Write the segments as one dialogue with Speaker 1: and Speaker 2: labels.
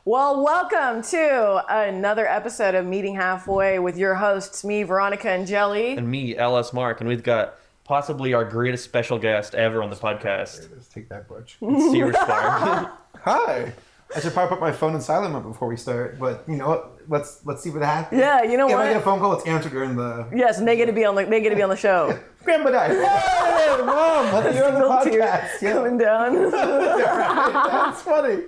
Speaker 1: Well, welcome to another episode of Meeting Halfway with your hosts, me, Veronica, and Jelly.
Speaker 2: And me, LS Mark, and we've got possibly our greatest special guest ever on the podcast.
Speaker 3: Let's take that, Butch.
Speaker 2: Saberspark.
Speaker 3: Hi. I should probably put my phone in silent mode before we start, but you know what? Let's see what happens.
Speaker 1: Yeah, you know
Speaker 3: if
Speaker 1: what?
Speaker 3: I get a phone call, let's answer during the.
Speaker 1: Yes, and they get to be on the show.
Speaker 3: Grandma died. Hey, Mom, you're on the podcast. Yeah.
Speaker 1: Coming down.
Speaker 3: That's funny.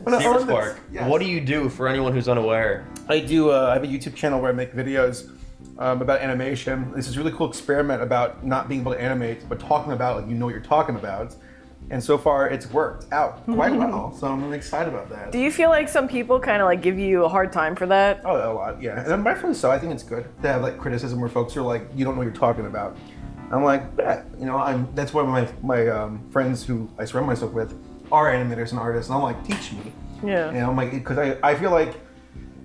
Speaker 2: Saberspark,
Speaker 3: Yes.
Speaker 2: what do you do for anyone who's unaware?
Speaker 3: I have a YouTube channel where I make videos about animation. This is a really cool experiment about not being able to animate, but talking about like you know what you're talking about. And so far, it's worked out quite well. So I'm really excited about that.
Speaker 1: Do you feel like some people kind of like give you a hard time for that?
Speaker 3: Oh, a lot, yeah. And rightfully so. I think it's good to have like criticism where folks are like, you don't know what you're talking about. I'm like, yeah, you know, that's why my friends who I surround myself with are animators and artists, and I'm like, teach me.
Speaker 1: Yeah.
Speaker 3: And I'm like, because I feel like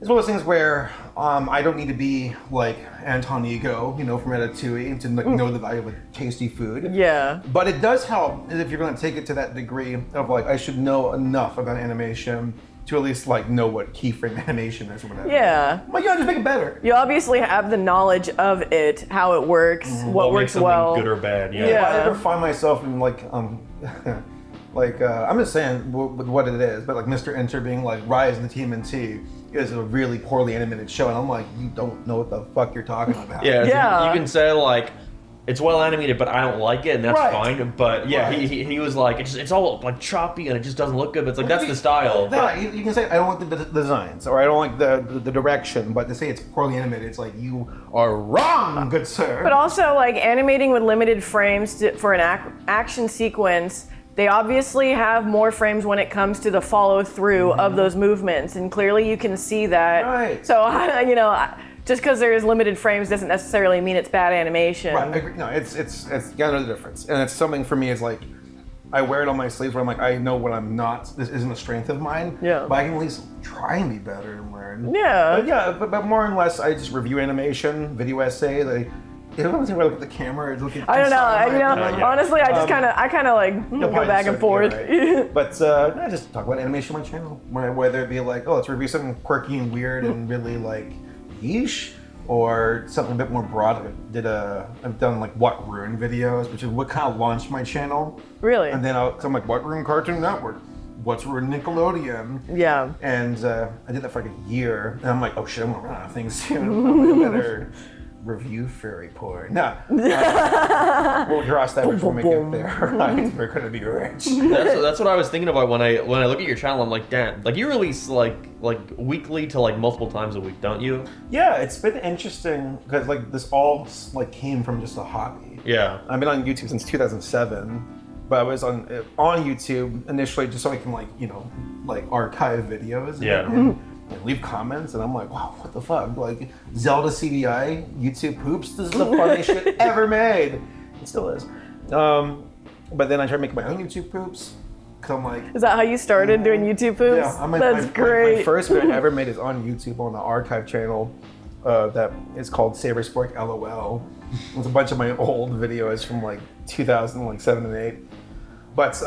Speaker 3: it's one of those things where I don't need to be like Anton Ego, you know, from Ratatouille to like, know the value of a tasty food.
Speaker 1: Yeah.
Speaker 3: But it does help if you're going to take it to that degree of like, I should know enough about animation to at least like know what keyframe animation is or whatever.
Speaker 1: Yeah.
Speaker 3: I'm like, yeah, just make it better.
Speaker 1: You obviously have the knowledge of it, how it works, what works
Speaker 2: makes
Speaker 1: well.
Speaker 2: something good or bad, yeah.
Speaker 3: If I ever find myself in like, I'm just saying what it is, but like Mr. Enter being like Rise of the TMNT is a really poorly animated show, and I'm like, you don't know what the fuck you're talking about.
Speaker 2: Yeah,
Speaker 1: Yeah.
Speaker 2: you can say like, it's well animated, but I don't like it, and that's
Speaker 3: Right.
Speaker 2: fine. But yeah,
Speaker 3: Right.
Speaker 2: he was like, it's all like choppy, and it just doesn't look good. But it's like, that's the style.
Speaker 3: Yeah, you can say I don't like the designs, or I don't like the direction, but to say it's poorly animated, it's like you are wrong, good sir.
Speaker 1: But also, like, animating with limited frames for an action sequence, they obviously have more frames when it comes to the follow-through of those movements, and clearly you can see that.
Speaker 3: Right.
Speaker 1: So, you know, just because there's limited frames doesn't necessarily mean it's bad animation.
Speaker 3: Right, I agree. No, it's got another difference, and it's something for me is like, I wear it on my sleeves where I'm like, I know what I'm not. This isn't a strength of mine.
Speaker 1: Yeah.
Speaker 3: But I can at least try and be better and learn.
Speaker 1: Yeah.
Speaker 3: But yeah, but more and less, I just review animation, video essay. Like, you don't think I look at the camera. Look at
Speaker 1: I don't know.
Speaker 2: yeah.
Speaker 1: Honestly, I just kind of like go back and forth.
Speaker 3: Right. But I just talk about animation on my channel, whether it be like, oh, let's review something quirky and weird and really like niche, or something a bit more broad. I've done like What Ruined videos, which is what kind of launched my channel.
Speaker 1: Really?
Speaker 3: And then I'm like, What Ruined Cartoon Network? What's Ruined Nickelodeon?
Speaker 1: Yeah.
Speaker 3: And I did that for like a year, and I'm like, oh shit, I'm gonna run out of things soon. I better review furry porn. No. We'll cross that before we get there. Right? We're gonna be rich.
Speaker 2: That's what I was thinking about when I look at your channel. I'm like, damn, like you release like weekly to like multiple times a week, don't you?
Speaker 3: Yeah, it's been interesting because like this all like came from just a hobby.
Speaker 2: Yeah.
Speaker 3: I've been on YouTube since 2007, but I was on YouTube initially just so I can like archive videos.
Speaker 2: Yeah.
Speaker 3: And leave comments, and I'm like, wow, what the fuck? Like Zelda CDI, YouTube poops. This is the funniest shit ever made. It still is. But then I tried making my own YouTube poops. Cause I'm like,
Speaker 1: Is that how you started doing YouTube poops?
Speaker 3: yeah,
Speaker 1: That's great.
Speaker 3: My first video I ever made is on YouTube on the archive channel that is called Saberspark LOL. It's a bunch of my old videos from like 2007 and 8. But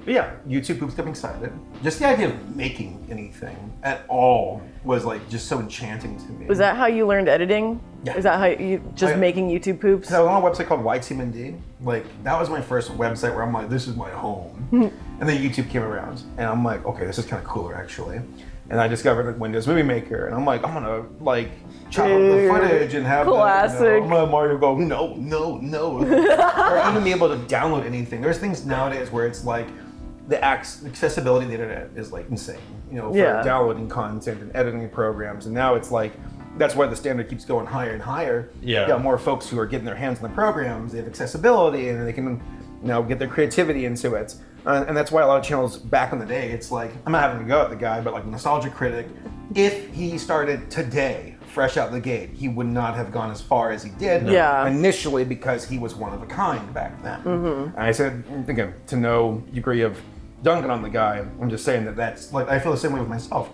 Speaker 3: yeah, YouTube poops got me excited. Just the idea of making anything at all was like just so enchanting to me.
Speaker 1: Was that how you learned editing?
Speaker 3: Yeah.
Speaker 1: Is that how you making YouTube poops?
Speaker 3: I was on a website called YTMND. Like that was my first website where I'm like, this is my home. And then YouTube came around, and I'm like, okay, this is kind of cooler actually. And I discovered Windows Movie Maker, and I'm like, I'm gonna like chop up the footage and have
Speaker 1: classic.
Speaker 3: I'm gonna Mario go no, or even be able to download anything. There's things nowadays where it's like the accessibility of the internet is like insane, for downloading content and editing programs. And now it's like that's why the standard keeps going higher and higher.
Speaker 2: Yeah.
Speaker 3: You got more folks who are getting their hands on the programs. They have accessibility, and they can get their creativity into it. And that's why a lot of channels back in the day, it's like, I'm not having to go at the guy, but like Nostalgia Critic, if he started today, fresh out the gate, he would not have gone as far as he did initially because he was one of a kind back then. And I said, again, to no degree of dunking on the guy, I'm just saying that's like, I feel the same way with myself.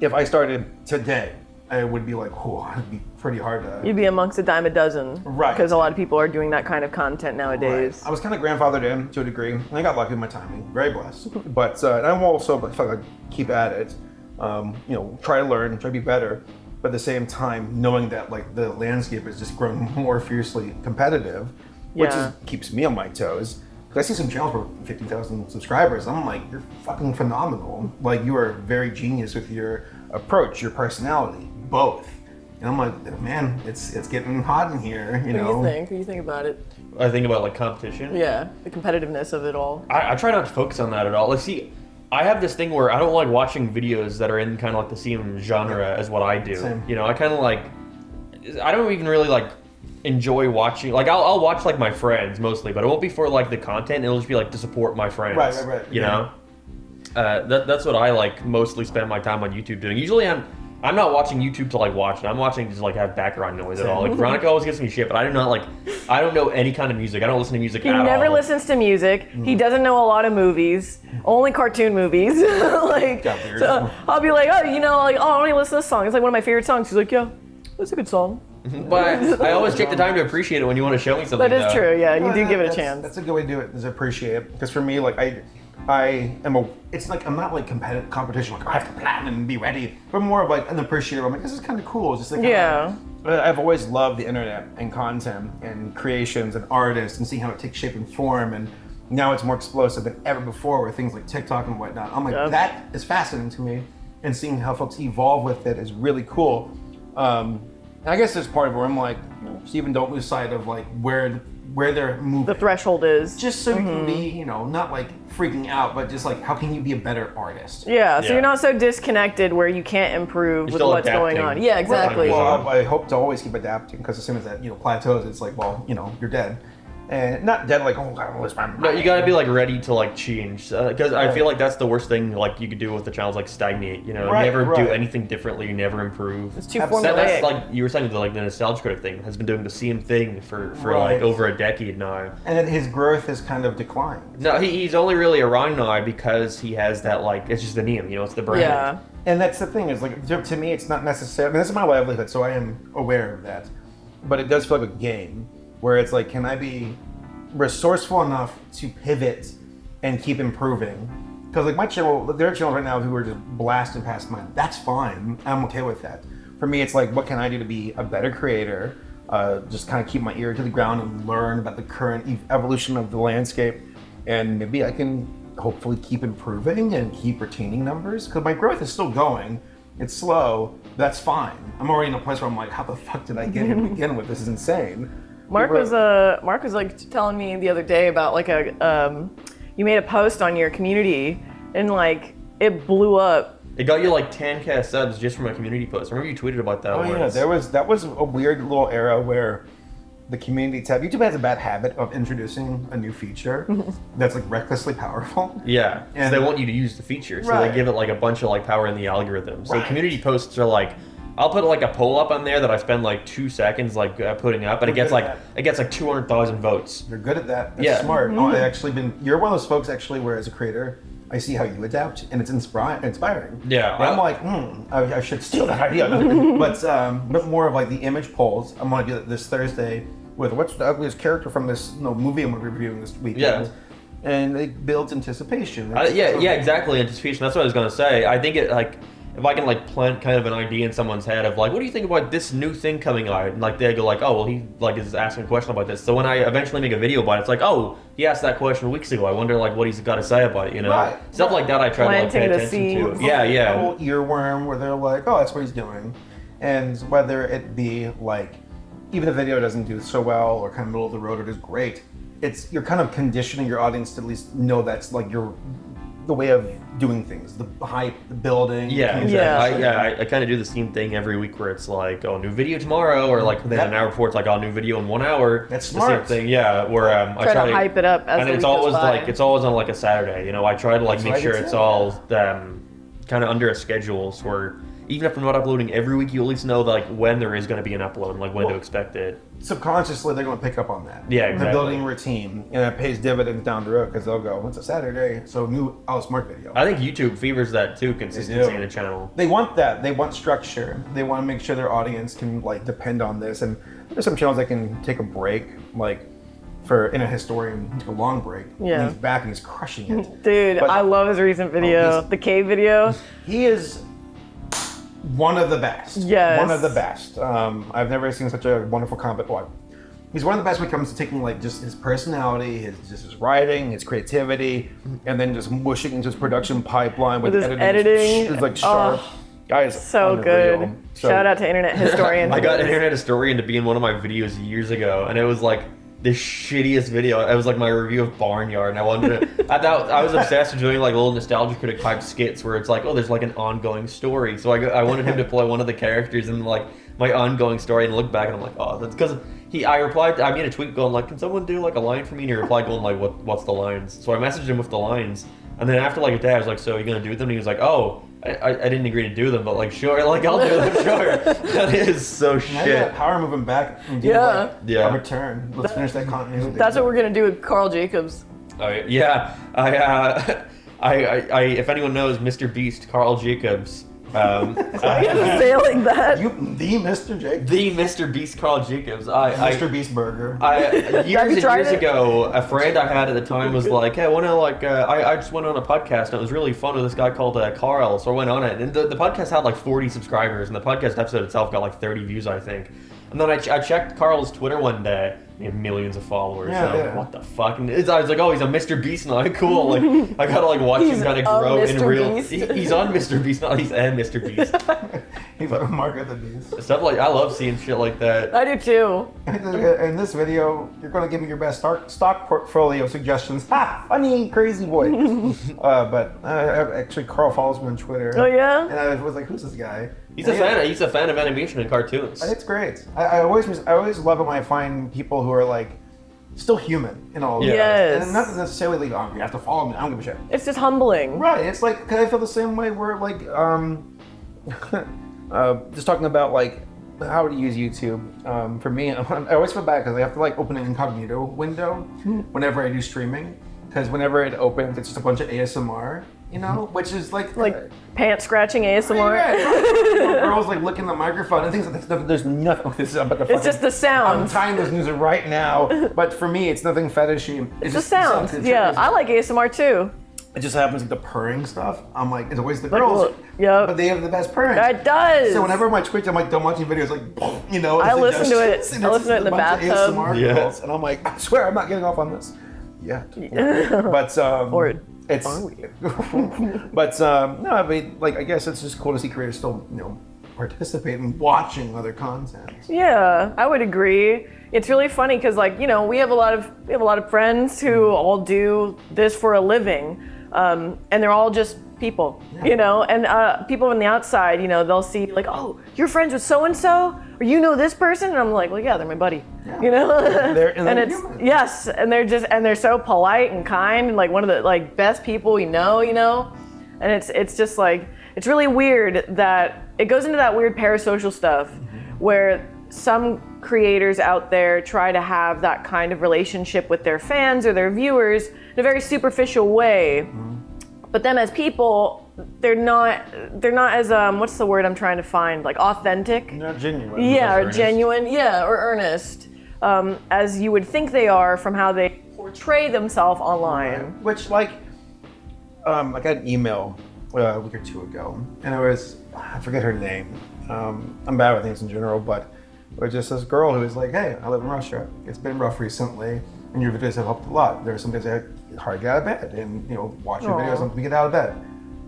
Speaker 3: If I started today, I would be like, oh, I'd be pretty hard to.
Speaker 1: You'd be amongst a dime a dozen.
Speaker 3: Right.
Speaker 1: Because a lot of people are doing that kind of content nowadays.
Speaker 3: Right. I was kind of grandfathered in to a degree, and I got lucky with my timing. Very blessed. But and I will also like keep at it. Try to learn, try to be better. But at the same time, knowing that like the landscape is just growing more fiercely competitive, which keeps me on my toes. Because I see some channels with 50,000 subscribers. I'm like, you're fucking phenomenal. Like, you are very genius with your approach, your personality, both. And I'm like, man, it's getting hot in here, you know.
Speaker 1: What do you think about it?
Speaker 2: I think about like competition.
Speaker 1: Yeah, the competitiveness of it all.
Speaker 2: I try not to focus on that at all. Like, see, I have this thing where I don't like watching videos that are in kind of like the same genre as what I do.
Speaker 3: Same.
Speaker 2: You know, I kind of like, I don't even really like enjoy watching, like I'll watch like my friends mostly, but it won't be for like the content. It'll just be like to support my friends.
Speaker 3: Right.
Speaker 2: You know, that's what I like mostly spend my time on YouTube doing. Usually I'm not watching YouTube to like watch it. I'm watching to just like have background noise at all. Like Veronica always gives me shit, but I don't know any kind of music. I don't listen to music at all.
Speaker 1: He never listens to music. He doesn't know a lot of movies. Only cartoon movies. Like, so I'll be like, oh, I only listen to this song. It's like one of my favorite songs. He's like, yeah, that's a good song.
Speaker 2: But I always take the time to appreciate it when you want to show me something.
Speaker 1: That is true. Yeah, you do give it a chance.
Speaker 3: That's a good way to do it. Is appreciate it. Because for me, like it's like I'm not like competition. Like I have to plan and be ready, but more of like an appreciator. I'm like, this is kind of cool. It's just like I've always loved the internet and content and creations and artists and seeing how it takes shape and form. And now it's more explosive than ever before with things like TikTok and whatnot. I'm like, that is fascinating to me, and seeing how folks evolve with it is really cool. I guess there's part of where I'm like, Stephen, don't lose sight of like where they're moving.
Speaker 1: The threshold is.
Speaker 3: Just so you can be, not like freaking out, but just like how can you be a better artist?
Speaker 1: Yeah, so you're not so disconnected where you can't improve with what's going on. Yeah, exactly.
Speaker 3: Well, I hope to always keep adapting, because as soon as that plateaus, it's like, well, you're dead. And not dead like, oh, God, what's my mind?
Speaker 2: No, you gotta be like ready to like change, because I feel like that's the worst thing like you could do with the channel is like stagnate. You never do anything differently. You never improve.
Speaker 1: It's too formulaic.
Speaker 2: That's like you were saying, like the nostalgia critic thing has been doing the same thing for like over a decade now.
Speaker 3: And his growth has kind of declined.
Speaker 2: No, he's only really around now because he has that like it's just the name. It's the brand.
Speaker 1: Yeah.
Speaker 3: And that's the thing is like to me, it's not necessarily. I mean, this is my livelihood, so I am aware of that. But it does feel like a game where it's like, can I be resourceful enough to pivot and keep improving? Because like my channel, there are channels right now who are just blasting past mine. That's fine. I'm okay with that. For me, it's like, what can I do to be a better creator? Just kind of keep my ear to the ground and learn about the current evolution of the landscape, and maybe I can hopefully keep improving and keep retaining numbers. Because my growth is still going. It's slow. That's fine. I'm already in a place where I'm like, how the fuck did I get here to begin with? This is insane.
Speaker 1: Mark was like telling me the other day about like you made a post on your community and like it blew up.
Speaker 2: It got you like 10K subs just from a community post. I remember you tweeted about that.
Speaker 3: Oh
Speaker 2: once.
Speaker 3: Yeah, that was a weird little era where the community tab. YouTube has a bad habit of introducing a new feature that's like recklessly powerful.
Speaker 2: Yeah, and they want you to use the feature, so they give it like a bunch of like power in the algorithm. So community posts are like, I'll put like a poll up on there that I spend like 2 seconds like putting up, and it gets like 200,000 votes.
Speaker 3: You're good at that. That's smart. You're one of those folks actually where as a creator, I see how you adapt, and it's inspiring.
Speaker 2: Yeah,
Speaker 3: and I'm like, I should steal that idea. But more of like the image polls. I'm gonna do it this Thursday with what's the ugliest character from this movie I'm gonna be reviewing this weekend.
Speaker 2: Yeah.
Speaker 3: And it builds anticipation.
Speaker 2: Exactly, anticipation. That's what I was gonna say. I think it like, if I can like plant kind of an idea in someone's head of like, what do you think about this new thing coming out? And like they go like, oh well, he like is asking a question about this. So when I eventually make a video about it, it's like, oh, he asked that question weeks ago. I wonder like what he's got to say about it. Stuff like that I try to like pay attention to. Yeah.
Speaker 3: A whole earworm where they're like, oh, that's what he's doing, and whether it be like, even if the video doesn't do so well or kind of middle of the road or it is great, you're kind of conditioning your audience to at least know that's like the way of doing things, the hype, the building.
Speaker 2: I kind of do the same thing every week where it's like, oh, new video tomorrow, or like then an hour before it's like, oh, new video in 1 hour.
Speaker 3: That's smart.
Speaker 2: The same thing, where I try to
Speaker 1: hype it up as
Speaker 2: and it's always like it's always on like a Saturday. I try to like make sure it's all kind of under a schedule, where even if I'm not uploading every week, you at least know like when there is going to be an upload and like when to expect it.
Speaker 3: Subconsciously, they're going to pick up on that.
Speaker 2: Yeah, exactly.
Speaker 3: They're building a routine, and it pays dividends down the road because they'll go, "It's a Saturday, so new LS Mark video."
Speaker 2: I think YouTube favors that too, consistency in the channel.
Speaker 3: They want that. They want structure. They want to make sure their audience can like depend on this. And there's some channels that can take a break, like in a historian, take a long break.
Speaker 1: Yeah.
Speaker 3: And he's back and he's crushing it.
Speaker 1: Dude,
Speaker 3: But-
Speaker 1: I love his recent video, the cave video.
Speaker 3: He is one of the best.
Speaker 1: Yes.
Speaker 3: One of the best. I've never seen such a wonderful combat. Well, he's one of the best when it comes to taking like just his personality, his writing, his creativity, and then just mushing into his production pipeline with
Speaker 1: his editing.
Speaker 3: It's like sharp. Guys,
Speaker 1: So
Speaker 3: unreal.
Speaker 1: good.
Speaker 3: So-
Speaker 1: Shout out to internet historians.
Speaker 2: I got Internet Historian to be in one of my videos years ago, and it was like the shittiest video. It was like my review of Barnyard, and I wanted to. I was obsessed with doing like little nostalgia critic type skits where it's like, oh, there's like an ongoing story. So I wanted him to play one of the characters in like my ongoing story, and look back and I'm like, oh, that's because I made a tweet going like, can someone do like a line for me? And he replied going like, what's the lines? So I messaged him with the lines, and then after like a day I was like, so are you gonna do them? And he was like, oh. I didn't agree to do them, but like sure, like I'll do them, sure. That is so
Speaker 3: Now you
Speaker 2: shit.
Speaker 3: got power moving back and do
Speaker 1: Yeah.
Speaker 3: a return. Let's finish that continuity.
Speaker 1: That's what we're gonna do with Carl Jacobs.
Speaker 2: Yeah, I if anyone knows Mr. Beast, Carl Jacobs,
Speaker 1: Say it like that.
Speaker 3: The Mr. Jake.
Speaker 2: the Mr. Beast, Carl Jacobs.
Speaker 3: Mr. Beast Burger.
Speaker 2: Years
Speaker 1: you
Speaker 2: and
Speaker 1: tried
Speaker 2: years
Speaker 1: it?
Speaker 2: ago, a friend I had at the time was like, "Hey, I want to like, I just went on a podcast and it was really fun with this guy called Carl." So I went on it, and the podcast had like 40 subscribers, and the podcast episode itself got like 30 views, I think. And then I checked Carl's Twitter one day. He had millions of followers.
Speaker 3: Yeah,
Speaker 2: and I was
Speaker 3: yeah.
Speaker 2: like, what the fuck? And I was like, oh, he's a Mr. Beast now. Cool. Like, I gotta like watch
Speaker 1: He's
Speaker 2: him kind of
Speaker 1: a
Speaker 2: grow in
Speaker 1: Mr.
Speaker 2: real.
Speaker 1: Beast.
Speaker 2: He's on Mr. Beast, not he's a Mr. Beast.
Speaker 3: He's like Mark of the Beast.
Speaker 2: Stuff like I love seeing shit like that.
Speaker 1: I do too.
Speaker 3: In this video, you're going to give me your best stock portfolio suggestions. Ha! Funny, crazy boy. But actually, Carl follows me on Twitter.
Speaker 1: Oh yeah?
Speaker 3: And I was like, who's this guy?
Speaker 2: He's a fan. He's a fan of animation and cartoons.
Speaker 3: It's great. I always love it when I find people who are like still human in all of this.
Speaker 1: Yes.
Speaker 3: And not necessarily like, oh, you have to follow me. I don't give a shit.
Speaker 1: It's just humbling.
Speaker 3: Right. It's like, 'cause I feel the same way where like, just talking about like how to use YouTube. For me, I always feel bad because I have to like open an incognito window whenever I do streaming. Because whenever it opens, it's just a bunch of ASMR, you know, which is like
Speaker 1: Pants scratching ASMR.
Speaker 3: Right. Girls like licking the microphone and things like that. There's nothing. Oh, this is about the
Speaker 1: It's just the
Speaker 3: I'm
Speaker 1: sounds.
Speaker 3: tying those news right now, but for me, it's nothing fetishy.
Speaker 1: It's the sounds. Yeah, I like ASMR too.
Speaker 3: It just happens like the purring stuff. I'm like, it's always the girls.
Speaker 1: Yep.
Speaker 3: But they have the best purring.
Speaker 1: It does.
Speaker 3: So whenever my Twitch, I'm like done watching videos, like, you know.
Speaker 1: I listen to it.
Speaker 3: suggestions, and
Speaker 1: I
Speaker 3: it's
Speaker 1: listen to it in the
Speaker 3: a bunch of
Speaker 1: bathtub.
Speaker 3: ASMR
Speaker 2: Yeah.
Speaker 3: girls, and I'm like, I swear I'm not getting off on this. Yeah. But
Speaker 1: Or
Speaker 3: it's. But no, I mean, like, I guess it's just cool to see creators still, you know, participate in watching other content.
Speaker 1: Yeah, I would agree. It's really funny because, like, you know, we have a lot of friends who all do this for a living, and they're all just people, you know. And people on the outside, you know, they'll see like, oh, you're friends with so and so, or you know this person, and I'm like, well, yeah, they're my buddy, you know.
Speaker 3: And they're
Speaker 1: it's
Speaker 3: human.
Speaker 1: yes, and they're so polite and kind, and like one of the like best people you know, and it's just like it's really weird that it goes into that weird parasocial stuff where some creators out there try to have that kind of relationship with their fans or their viewers in a very superficial way. But them as people, they're not as what's the word I'm trying to find? Like authentic?
Speaker 3: Not genuine.
Speaker 1: Yeah, or
Speaker 2: earnest.
Speaker 1: genuine, yeah, or earnest, as you would think they are from how they portray themselves online.
Speaker 3: Which, like, I got an email a week or two ago, and it was, I forget her name. I'm bad with names in general, but it was just this girl who was like, hey, I live in Russia. It's been rough recently, and your videos have helped a lot. There are some days I hard to get out of bed, and, you know, watch your videos helps me get out of bed.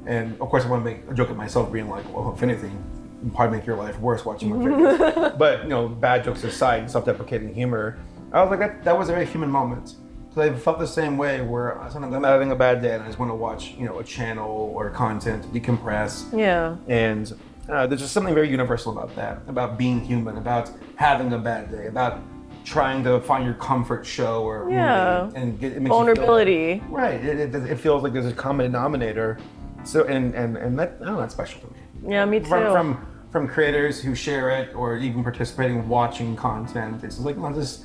Speaker 3: And, of course, I want to make a joke at myself being like, well, if anything, it'd probably make your life worse watching my videos. But, you know, bad jokes aside, self-deprecating humor, I was like, that was a very human moment. So I felt the same way where sometimes I'm having a bad day and I just want to watch, you know, a channel or content, decompress.
Speaker 1: Yeah.
Speaker 3: And there's just something very universal about that, about being human, about having a bad day, about trying to find your comfort show or movie, and it makes you feel
Speaker 1: Vulnerability.
Speaker 3: right. It feels like there's a common denominator. So and that, I don't know, that's special to me.
Speaker 1: Yeah, me too.
Speaker 3: From creators who share it or even participating, watching content. It's like, let's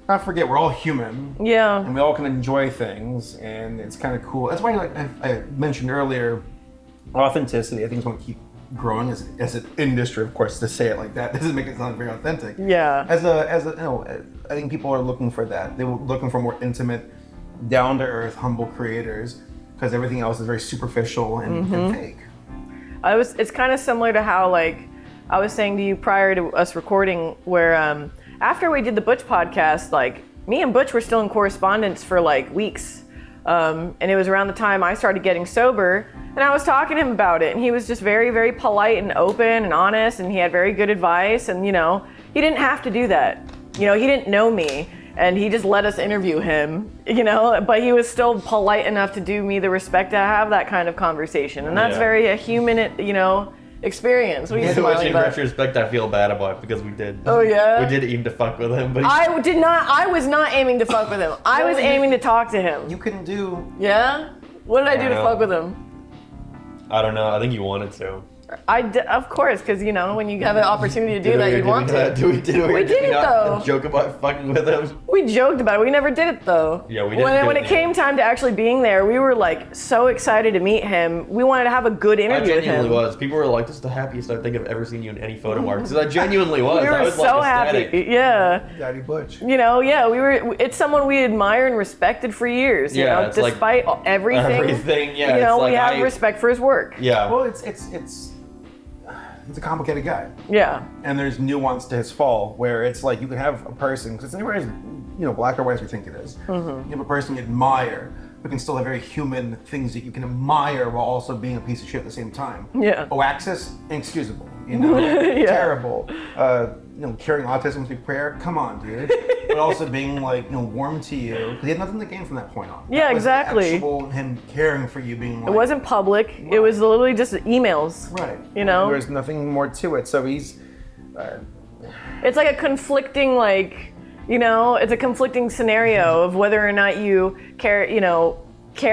Speaker 3: not forget we're all human.
Speaker 1: Yeah.
Speaker 3: And we all can enjoy things, and it's kind of cool. That's why, like I mentioned earlier, authenticity. I think is going to keep growing as an industry. Of course, to say it like that doesn't make it sound very authentic.
Speaker 1: Yeah.
Speaker 3: As a you know, I think people are looking for that. They're looking for more intimate, down to earth, humble creators, because everything else is very superficial and fake.
Speaker 1: It's kind of similar to how, like, I was saying to you prior to us recording, where after we did the Butch podcast, like, me and Butch were still in correspondence for like weeks. And it was around the time I started getting sober, and I was talking to him about it, and he was just very, very polite and open and honest, and he had very good advice, and, you know, he didn't have to do that. You know, he didn't know me, and he just let us interview him, you know, but he was still polite enough to do me the respect to have that kind of conversation, and that's very a human, you know, experience. What are you
Speaker 2: Which
Speaker 1: smiling
Speaker 2: in
Speaker 1: about?
Speaker 2: retrospect I feel bad about because we did.
Speaker 1: Oh, yeah?
Speaker 2: We did aim to fuck with him, but
Speaker 1: I was not aiming to fuck with him. I was aiming to talk to him.
Speaker 3: You can do.
Speaker 1: Yeah? What did I do to
Speaker 2: Yeah.
Speaker 1: fuck with him?
Speaker 2: I don't know. I think you wanted to.
Speaker 1: Of course, because, you know, when you have an opportunity to do that, you want to.
Speaker 2: We did
Speaker 1: it, though.
Speaker 2: Joke about fucking with him.
Speaker 1: We joked about it. We never did it, though.
Speaker 2: Yeah, we didn't do
Speaker 1: When
Speaker 2: it,
Speaker 1: it came time to actually being there, we were, like, so excited to meet him. We wanted to have a good
Speaker 2: I
Speaker 1: interview with
Speaker 2: genuinely
Speaker 1: him.
Speaker 2: was. People were like, "This is the happiest I think I've ever seen you in any photo mark." Because I genuinely was.
Speaker 1: We
Speaker 2: I
Speaker 1: were
Speaker 2: was
Speaker 1: so
Speaker 2: like ecstatic.
Speaker 1: happy. Yeah.
Speaker 3: Daddy Butch.
Speaker 1: You know, yeah, it's someone we admire and respected for years, you
Speaker 2: Yeah,
Speaker 1: know,
Speaker 2: it's like
Speaker 1: despite everything.
Speaker 2: everything, yeah,
Speaker 1: You know,
Speaker 2: it's like
Speaker 1: we have respect for his work.
Speaker 2: Yeah.
Speaker 3: Well, it's a complicated guy,
Speaker 1: Yeah.
Speaker 3: and there's nuance to his fall where it's like you can have a person because it's anywhere as black or white as we think it is. You have a person you admire, but can still have very human things that you can admire while also being a piece of shit at the same time.
Speaker 1: Yeah.
Speaker 3: Axis, inexcusable. You know,
Speaker 1: Yeah.
Speaker 3: terrible. Curing autism through prayer. Come on, dude. But also being like, warm to you because he had nothing to gain from that point on.
Speaker 1: Yeah,
Speaker 3: That was
Speaker 1: exactly.
Speaker 3: Actual him caring for you, being like.
Speaker 1: It wasn't public. It was literally just emails.
Speaker 3: Right.
Speaker 1: You know?
Speaker 3: There's nothing more to it. So he's.
Speaker 1: It's like a conflicting, like, you know, it's a conflicting scenario of whether or not you care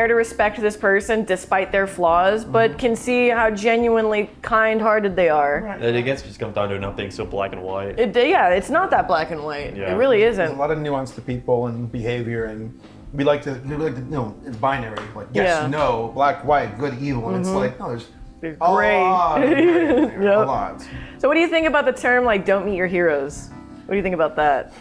Speaker 1: to respect this person despite their flaws, but can see how genuinely kind-hearted they are.
Speaker 2: And it gets just comes down to nothing so black and white.
Speaker 1: It's not that black and white.
Speaker 2: Yeah.
Speaker 1: It really
Speaker 3: There's a
Speaker 1: isn't.
Speaker 3: lot of nuance to people and behavior, and we like to it's binary, like yes,
Speaker 1: Yeah.
Speaker 3: no, black, white, good, evil, and it's like no, there's
Speaker 1: There's
Speaker 3: a
Speaker 1: gray.
Speaker 3: lot of gray in there,
Speaker 1: Yep.
Speaker 3: a lot.
Speaker 1: So what do you think about the term, like, don't meet your heroes? What do you think about that?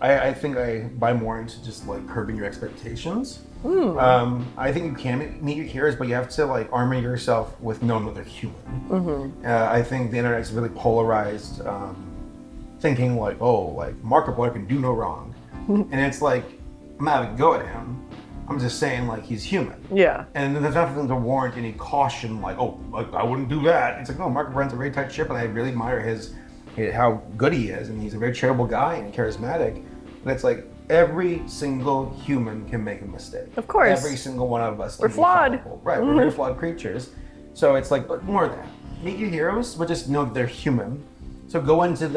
Speaker 3: I think I buy more into just like curbing your expectations. I think you can meet your heroes, but you have to like armor yourself with knowing that they're human. I think the internet's really polarized, thinking like, oh, like Markiplier can do no wrong, and it's like I'm not having a go at him. I'm just saying like he's human.
Speaker 1: Yeah.
Speaker 3: And there's nothing to warrant any caution, like, oh, like, I wouldn't do that. It's like, no, Markiplier's a very tight ship, and I really admire how good he is, and he's a very charitable guy and charismatic. But it's like every single human can make a mistake.
Speaker 1: Of course.
Speaker 3: Every single one of us.
Speaker 1: We're
Speaker 3: can be
Speaker 1: flawed.
Speaker 3: fallible. Right, we're very flawed creatures. So it's like, but more of that. Meet your heroes, but just know that they're human. So go into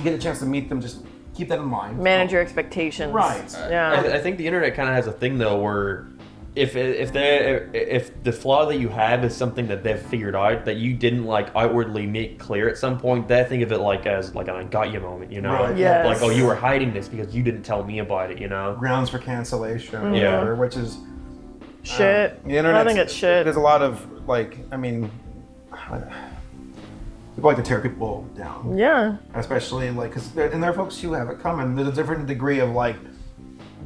Speaker 3: get a chance to meet them, just keep that in mind.
Speaker 1: Manage your expectations.
Speaker 3: Right.
Speaker 1: Yeah.
Speaker 2: I think the internet kind of has a thing though where if the flaw that you have is something that they've figured out that you didn't like outwardly make clear at some point, they think of it like as like an I got you moment, you know?
Speaker 3: Right.
Speaker 1: Yes.
Speaker 2: Like, oh, you were hiding this because you didn't tell me about it, you know?
Speaker 3: Grounds for cancellation, or
Speaker 2: Yeah.
Speaker 3: whatever, which is
Speaker 1: Shit.
Speaker 3: the internet.
Speaker 1: I think it's shit.
Speaker 3: There's a lot of like, I mean, people like to tear people down,
Speaker 1: Yeah.
Speaker 3: especially like and there are folks who have it coming. There's a different degree of like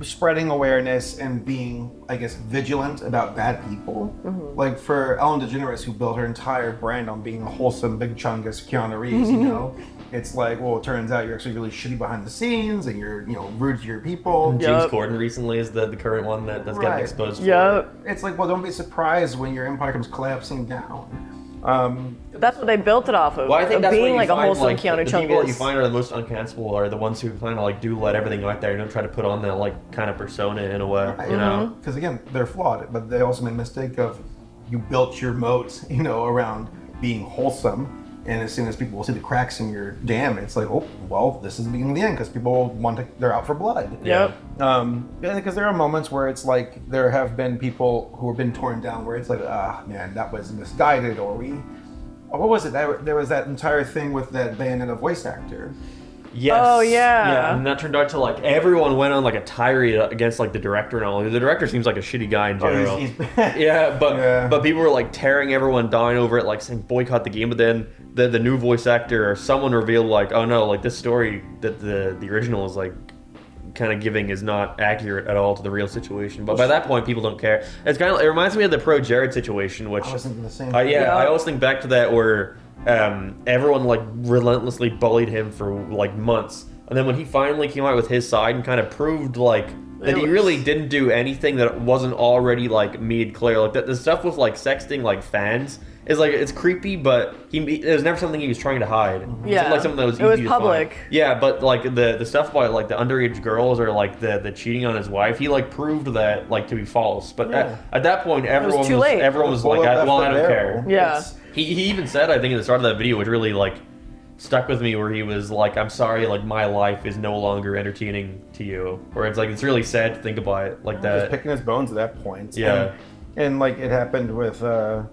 Speaker 3: spreading awareness and being, I guess, vigilant about bad people. Like for Ellen DeGeneres, who built her entire brand on being a wholesome big chungus Keanu Reeves, you know. It's like, well, it turns out you're actually really shitty behind the scenes, and you're, rude to your people.
Speaker 2: James
Speaker 1: Yup.
Speaker 2: Corden recently is the current one that's
Speaker 3: Right.
Speaker 2: getting exposed for
Speaker 1: Yep.
Speaker 3: It's like, well, don't be surprised when your empire comes collapsing down.
Speaker 1: That's what they built it off of.
Speaker 2: Well, I think
Speaker 1: of
Speaker 2: that's
Speaker 1: being
Speaker 2: what
Speaker 1: like
Speaker 2: you
Speaker 1: a
Speaker 2: find,
Speaker 1: wholesome
Speaker 2: like,
Speaker 1: Keanu
Speaker 2: the people that you
Speaker 1: Chungus.
Speaker 2: find are the most uncancelable are the ones who kind of like do let everything out there and don't try to put on that like kind of persona in a way, you know?
Speaker 3: Because again, they're flawed, but they also made a mistake of you built your moat, around being wholesome. And as soon as people will see the cracks in your dam, it's like, oh, well, this is the beginning of the end because people they're out for blood.
Speaker 1: Yep.
Speaker 3: Because there are moments where it's like there have been people who have been torn down where it's like, man, that was misguided, or what was it? There was that entire thing with that Bayonetta voice actor.
Speaker 2: Yes.
Speaker 1: Oh, yeah.
Speaker 2: Yeah, and that turned out to like everyone went on like a tirade against like the director and all. The director seems like a shitty guy in general. Yeah, but people were like tearing everyone down over it, like saying boycott the game. But then the new voice actor or someone revealed like, oh no, like this story that the original is like kind of giving is not accurate at all to the real situation. But by that point, people don't care. It's kind of, it reminds me of the Pro Jared situation, which
Speaker 3: I was thinking the same.
Speaker 2: yeah, I always think back to that where everyone like relentlessly bullied him for like months, and then when he finally came out with his side and kind of proved like that he really didn't do anything that wasn't already like made clear, like that the stuff with like sexting like fans is like it's creepy, but it was never something he was trying to hide.
Speaker 1: Yeah,
Speaker 2: like something that was
Speaker 1: it was
Speaker 2: easy
Speaker 1: public.
Speaker 2: To find. Yeah, but like the stuff about like the underage girls or like the cheating on his wife, he like proved that like to be false. But at that point, everyone
Speaker 1: too late.
Speaker 2: Everyone was like, well, I don't care.
Speaker 1: Yeah.
Speaker 2: He even said, I think at the start of that video, which really like stuck with me, where he was like, I'm sorry, like my life is no longer entertaining to you. Where it's like, it's really sad to think about it like that.
Speaker 3: Just picking his bones at that point.
Speaker 2: Yeah.
Speaker 3: And like it happened with, I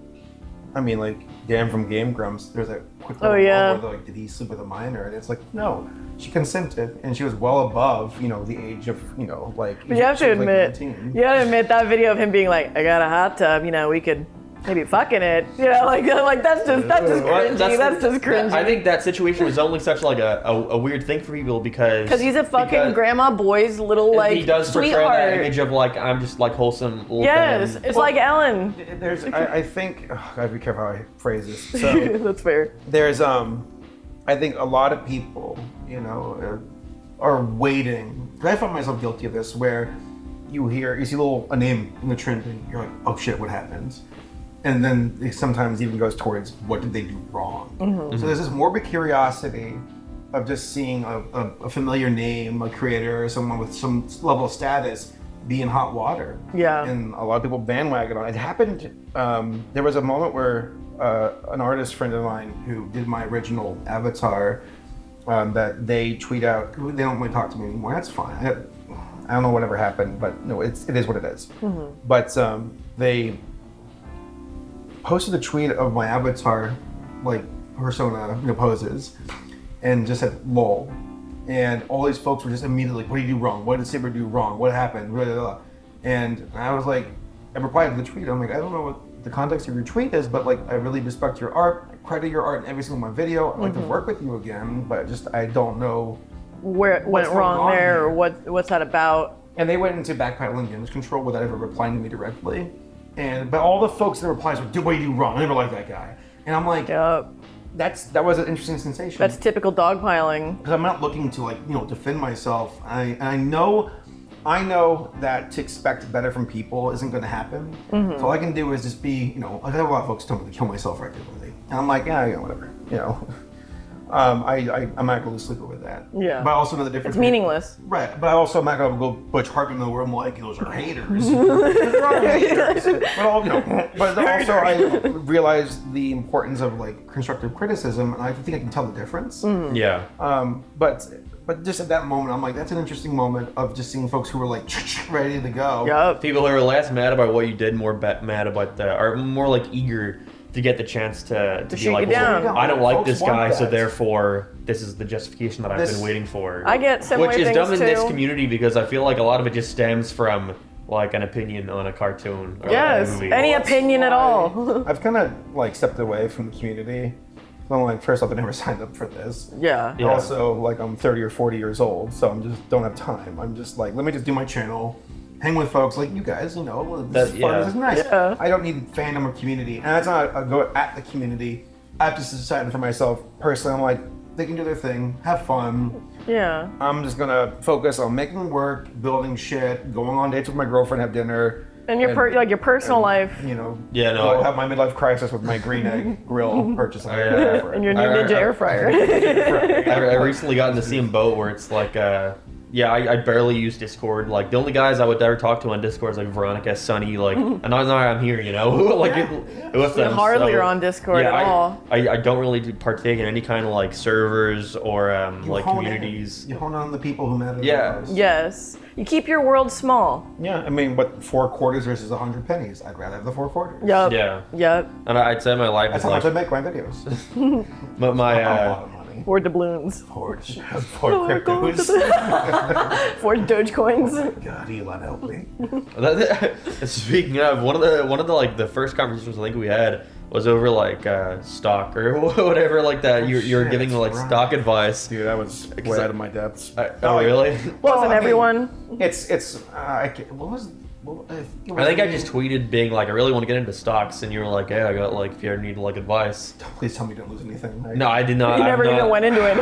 Speaker 3: mean, like Dan from Game Grumps, there's a quick little
Speaker 1: yeah.
Speaker 3: where like, did he sleep with a minor? And it's like, no, she consented, and she was well above, you know, the age of, you know, like.
Speaker 1: But you have to admit, that video of him being like, I got a hot tub, you know, we could maybe fucking it, you know, like that's just cringy. That's just cringy.
Speaker 2: I think that situation was only such like a weird thing for people because
Speaker 1: he's a fucking grandma boy's little like
Speaker 2: he does portray
Speaker 1: sweetheart.
Speaker 2: that image of like I'm just like wholesome little
Speaker 1: yes,
Speaker 2: thing.
Speaker 1: it's like Ellen.
Speaker 3: There's, I think, I gotta be careful how I phrase this. So
Speaker 1: that's fair.
Speaker 3: There's, I think a lot of people, you know, are waiting. I find myself guilty of this, where you see a name in the trending, you're like, oh shit, what happened? And then it sometimes even goes towards what did they do wrong. So there's this morbid curiosity of just seeing a familiar name, a creator, or someone with some level of status be in hot water.
Speaker 1: Yeah.
Speaker 3: And a lot of people bandwagon on it. It happened, there was a moment where an artist friend of mine who did my original avatar, that they tweet out, they don't really talk to me anymore, that's fine. I don't know whatever happened, but no, it is what it is. But they posted a tweet of my avatar, like persona, you know, poses, and just said lol. And all these folks were just immediately like, what did you do wrong? What did Saber do wrong? What happened? Blah, blah, blah. And I was like, I replied to the tweet, I'm like, I don't know what the context of your tweet is, but like, I really respect your art, I credit your art in every single one video. I'd like to work with you again, but just, I don't know
Speaker 1: where it went wrong there, or what's that about. And
Speaker 3: they went into backpedaling damage control without ever replying to me directly. But all the folks that replies were, what did you do wrong? I never liked that guy. And I'm like, that was an interesting sensation.
Speaker 1: That's typical dogpiling.
Speaker 3: Because I'm not looking to, like, you know, defend myself. I know that to expect better from people isn't going to happen. So all I can do is just be, you know, I have a lot of folks tell me to kill myself regularly. And I'm like, yeah, you know, whatever, you know. I'm not going to lose sleep over that.
Speaker 1: Yeah.
Speaker 3: But I also know the difference.
Speaker 1: It's meaningless.
Speaker 3: Right. But I also am not going to go Butch Hartman though, where I'm like, those are haters. They're all haters. But also I realize the importance of like constructive criticism, and I think I can tell the difference.
Speaker 2: Yeah.
Speaker 3: But just at that moment, I'm like, that's an interesting moment of just seeing folks who were like ready to go.
Speaker 1: Yep.
Speaker 2: People who are less mad about what you did, more mad about are more like eager to get the chance to be
Speaker 1: shoot
Speaker 2: like,
Speaker 1: you down.
Speaker 2: I don't like
Speaker 3: Folks
Speaker 2: this
Speaker 3: want
Speaker 2: guy, so
Speaker 3: that.
Speaker 2: therefore this is the justification that I've been waiting for.
Speaker 1: I get similar
Speaker 2: which is
Speaker 1: things
Speaker 2: dumb in this
Speaker 1: too.
Speaker 2: community because I feel like a lot of it just stems from like an opinion on a cartoon or
Speaker 1: Yes,
Speaker 2: like a movie.
Speaker 1: any opinion at all.
Speaker 3: I've kind of like stepped away from the community. I'm like, first off, I never signed up for this.
Speaker 1: Yeah.
Speaker 2: Yeah.
Speaker 3: Also, like, I'm 30 or 40 years old, so I'm just don't have time. I'm just like, let me just do my channel, hang with folks like you guys, you know, this is fun, this is nice.
Speaker 1: Yeah.
Speaker 3: I don't need fandom or community, and that's not a go at the community. I have to decide for myself personally. I'm like, they can do their thing, have fun.
Speaker 1: Yeah.
Speaker 3: I'm just gonna focus on making work, building shit, going on dates with my girlfriend, have dinner.
Speaker 1: And your your personal life.
Speaker 3: You know,
Speaker 2: Yeah, no.
Speaker 3: I'll have my midlife crisis with my green egg grill purchase.
Speaker 1: And your new Ninja air fryer.
Speaker 2: I recently got in the same boat where it's like I barely use Discord. Like the only guys I would ever talk to on Discord is like Veronica, Sunny, like, and now I'm here, you know, like with them.
Speaker 1: Hardly are on Discord at all.
Speaker 2: I don't really partake in any kind of like servers or like communities.
Speaker 3: You hone on the people who matter.
Speaker 2: Yeah.
Speaker 1: Yes. You keep your world small.
Speaker 3: Yeah, I mean, what, 4 quarters versus 100 pennies? I'd rather have the 4 quarters.
Speaker 1: Yep.
Speaker 2: Yeah.
Speaker 1: Yep.
Speaker 2: And I'd say my life
Speaker 3: That's
Speaker 2: is
Speaker 3: how
Speaker 2: like.
Speaker 3: much I make my videos.
Speaker 2: But my
Speaker 3: A lot of money.
Speaker 1: 4 doubloons.
Speaker 3: 4 cryptos.
Speaker 1: 4 Dogecoins.
Speaker 3: God, Elon, help me.
Speaker 2: Speaking of, one of the like the first conversations I think we had was over like stock or whatever like that. You were giving like stock advice.
Speaker 3: Dude, I was way out of my depths.
Speaker 2: Oh really?
Speaker 1: Wasn't everyone?
Speaker 3: What was?
Speaker 2: I think I just tweeted being like, I really want to get into stocks, and you were like, yeah, I got like, if you ever need like advice.
Speaker 3: Please tell me you didn't lose anything. Right?
Speaker 2: No, I did not.
Speaker 1: You never even went into it.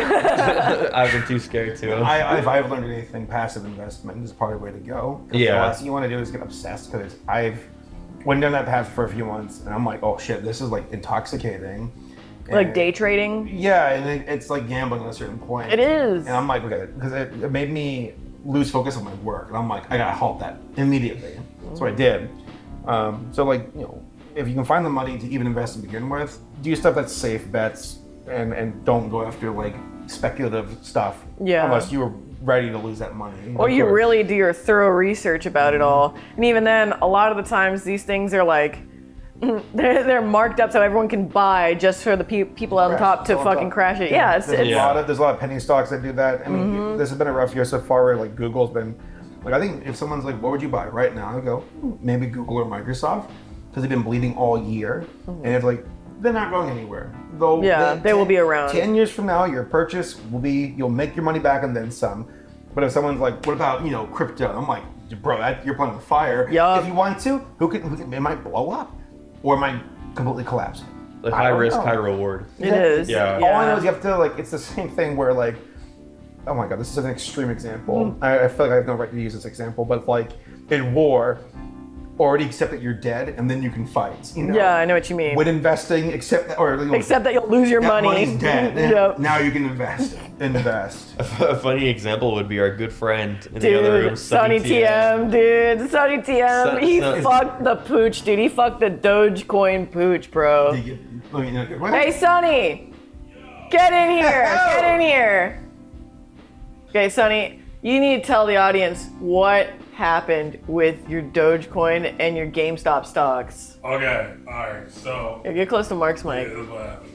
Speaker 2: I've been too scared to.
Speaker 3: If I've learned anything, passive investment is probably the way to go.
Speaker 2: Yeah.
Speaker 3: The last thing you want to do is get obsessed, because I've went down that path for a few months, and I'm like, oh shit, this is like intoxicating.
Speaker 1: Like day trading?
Speaker 3: Yeah, and it's like gambling at a certain point.
Speaker 1: It is.
Speaker 3: And I'm like, okay, because it made me lose focus on my work, and I'm like, I gotta halt that immediately. That's what I did. So like, you know, if you can find the money to even invest to begin with, do stuff that's safe bets, and don't go after like speculative stuff.
Speaker 1: Yeah.
Speaker 3: Unless you were ready to lose that money.
Speaker 1: Or you really do your thorough research about it all. And even then, a lot of the times these things are like, they're marked up so everyone can buy just for the people on top to fucking crash it. Yeah,
Speaker 3: there's a lot of penny stocks that do that. I mean, this has been a rough year so far where like Google's been, like I think if someone's like, what would you buy right now? I go, maybe Google or Microsoft, because they've been bleeding all year. And it's like, they're not going anywhere.
Speaker 1: They will be around.
Speaker 3: 10 years from now, your purchase will be, you'll make your money back and then some. But if someone's like, what about, you know, crypto? I'm like, bro, you're playing with fire.
Speaker 1: Yup.
Speaker 3: If you want to, it might blow up or it might completely collapse.
Speaker 2: Like high risk, high reward.
Speaker 1: It is.
Speaker 2: Yeah.
Speaker 3: All I know is you have to, like, it's the same thing where, like, oh my God, this is an extreme example. I feel like I have no right to use this example, but like in war, already accept that you're dead and then you can fight. You know?
Speaker 1: Yeah, I know what you mean.
Speaker 3: When investing, accept
Speaker 1: that you'll lose your
Speaker 3: that
Speaker 1: money.
Speaker 3: Money's dead.
Speaker 1: Yep.
Speaker 3: Now you can invest.
Speaker 2: A funny example would be our good friend in the other room,
Speaker 1: Sonny TM, dude. Sonny TM. He fucked the pooch, dude. He fucked the Dogecoin pooch, bro. Hey, Sonny. Get in here. Get in here. Okay, Sonny, you need to tell the audience what happened with your Dogecoin and your GameStop stocks.
Speaker 4: Okay, alright, so.
Speaker 1: Yeah, get close to Mark's mic.
Speaker 4: Yeah, this is what happened.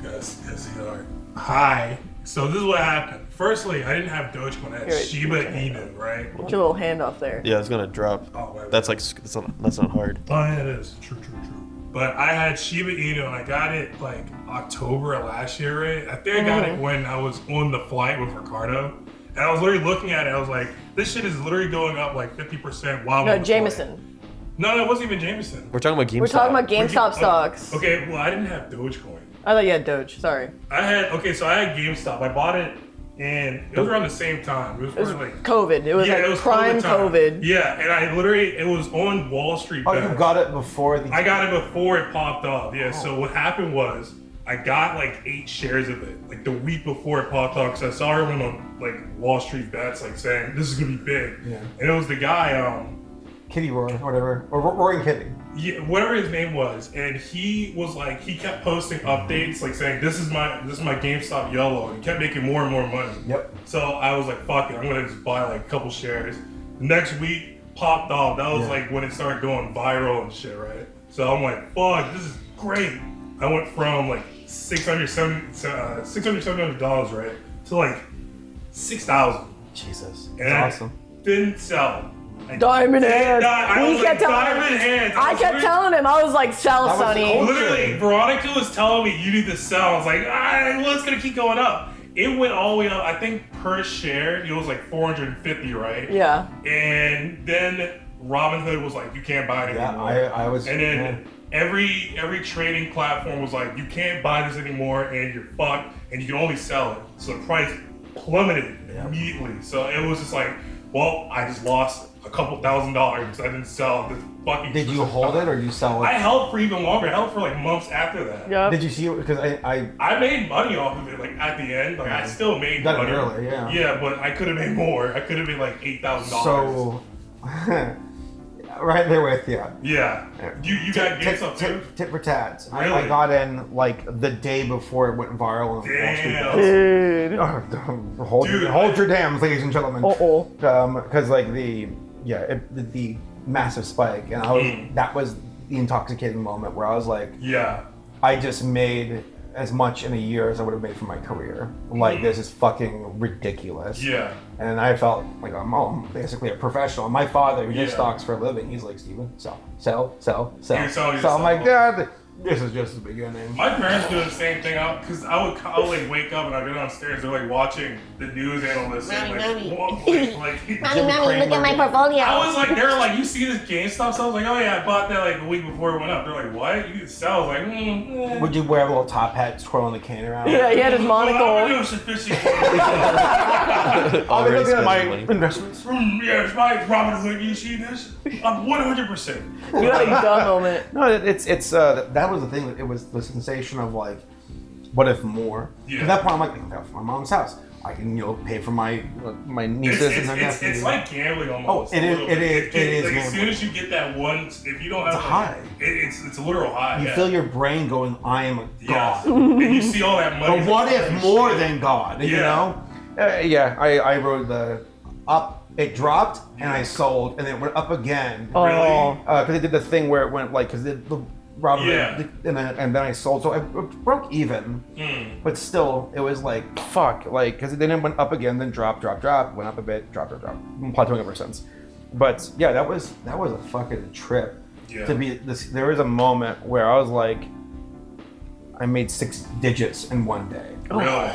Speaker 4: Yes, alright. Hi. So this is what happened. Firstly, I didn't have Dogecoin. I had Shiba Inu, right?
Speaker 1: Get your little hand off there.
Speaker 2: Yeah, it's gonna drop.
Speaker 4: Oh, wait.
Speaker 2: That's not hard.
Speaker 4: Oh, yeah, it is. True. But I had Shiba Inu and I got it like October of last year, right? I think I got it when I was on the flight with Ricardo. And I was literally looking at it, I was like, this shit is literally going up like 50% while
Speaker 1: No, Jameson.
Speaker 4: No, it wasn't even Jameson.
Speaker 2: We're talking about GameStop.
Speaker 1: We're talking about GameStop stocks.
Speaker 4: Okay, well, I didn't have Dogecoin.
Speaker 1: I thought you had Doge, sorry.
Speaker 4: So I had GameStop. I bought it and it was around the same time. It was like
Speaker 1: COVID. It was prime COVID.
Speaker 4: Yeah, and it was on Wall Street.
Speaker 3: Oh, you got it before
Speaker 4: I got it before it popped off. Yeah, so what happened was I got like 8 shares of it, like the week before it popped off, because I saw everyone on like Wall Street Bets like saying this is gonna be big.
Speaker 3: Yeah.
Speaker 4: And it was the guy,
Speaker 3: Kitty Roar, whatever, or Roaring Kitty.
Speaker 4: Yeah, whatever his name was, and he was like, he kept posting updates like saying this is my GameStop yellow, and he kept making more and more money.
Speaker 3: Yep.
Speaker 4: So I was like, fuck it, I'm gonna just buy like a couple shares. Next week popped off. That was like when it started going viral and shit, right? So I'm like, fuck, this is great. I went from like $670, right, to like $6,000.
Speaker 3: Jesus,
Speaker 4: that's
Speaker 3: awesome.
Speaker 4: Didn't sell.
Speaker 1: Diamond hands.
Speaker 4: I kept
Speaker 1: telling him, I was like, sell, Sonny.
Speaker 4: Literally, Veronica was telling me, you need to sell. I was like, well, it's going to keep going up. It went all the way up, I think per share, it was like 450, right?
Speaker 1: Yeah.
Speaker 4: And then Robinhood was like, you can't buy it anymore.
Speaker 3: I was.
Speaker 4: And then every trading platform was like, you can't buy this anymore and you're fucked and you can only sell it. So the price plummeted immediately. So it was just like, well, I just lost it. a couple $1,000s because I didn't sell this fucking.
Speaker 3: Did you hold it or you sell it?
Speaker 4: I held for even longer. I held for like months after that.
Speaker 1: Yep.
Speaker 3: Did you see it? Because
Speaker 4: I made money off of it. Like at the end, like I still made
Speaker 3: got
Speaker 4: money.
Speaker 3: it early, yeah.
Speaker 4: Yeah, but I could have made more. I could have made like $8,000.
Speaker 3: So, right there with you.
Speaker 4: yeah, you got GameStop too.
Speaker 3: Tit for tat.
Speaker 4: Really?
Speaker 3: I got in like the day before it went viral on Wall Street.
Speaker 4: Damn.
Speaker 1: Dude.
Speaker 3: Hold
Speaker 4: Dude,
Speaker 3: your dams, ladies and gentlemen. Because like the massive spike, and that was the intoxicating moment where I was like,
Speaker 4: Yeah.
Speaker 3: I just made as much in a year as I would have made for my career. Like this is fucking ridiculous.
Speaker 4: Yeah.
Speaker 3: And I felt like I'm basically a professional. My father, who does
Speaker 4: Yeah.
Speaker 3: stocks for a living, he's like, Steven, sell.
Speaker 4: You're selling
Speaker 3: So I'm
Speaker 4: yourself.
Speaker 3: like, God, this is just the beginning.
Speaker 4: My parents do the same thing because I would like wake up and I'd go downstairs. They're like watching the news analysts.
Speaker 5: Mommy,
Speaker 4: and,
Speaker 5: mommy.
Speaker 4: like
Speaker 5: Mommy, look at my portfolio.
Speaker 4: I was like, they're like, you see this GameStop? So I was like, oh yeah, I bought that like a week before it went up. They're like, what? You can sell? I was like,
Speaker 3: Would you wear a little top hat twirling the cane around?
Speaker 1: Yeah, he had his
Speaker 4: Well, I'm
Speaker 1: monocle.
Speaker 4: doing some fishing.
Speaker 3: I'll be looking at my
Speaker 2: Money.
Speaker 3: investments.
Speaker 4: Yeah, it's my Robin Hood. You see this? I'm 100%.
Speaker 1: You had a dumb moment.
Speaker 3: No, it's that was the thing. It was the sensation of like, what if more?
Speaker 4: Yeah.
Speaker 3: At that point, I'm like, I can pay for my mom's house. I can pay for my nieces and their nephews.
Speaker 4: It's like gambling almost.
Speaker 3: Oh, it is-
Speaker 4: a little bit.
Speaker 3: it is
Speaker 4: Like as
Speaker 3: gambling.
Speaker 4: soon as you get that one, if you don't have
Speaker 3: It's a high.
Speaker 4: it's a literal high.
Speaker 3: You
Speaker 4: yeah.
Speaker 3: feel your brain going, I am a
Speaker 4: Yes.
Speaker 3: god.
Speaker 4: And you see all that money.
Speaker 3: But what if more than God? You
Speaker 4: Yeah.
Speaker 3: know? I rode the up. It dropped and I sold, and then it went up again.
Speaker 1: Oh.
Speaker 3: Because they did the thing where it went like, because the Robin,
Speaker 4: Yeah.
Speaker 3: and then I sold, so I broke even. But still, it was like fuck, like because then it went up again, then drop, went up a bit, drop. Been plateauing ever since. But yeah, that was a fucking trip.
Speaker 4: Yeah.
Speaker 3: To be this, there was a moment where I was like, I made 6 digits in one day.
Speaker 4: Really?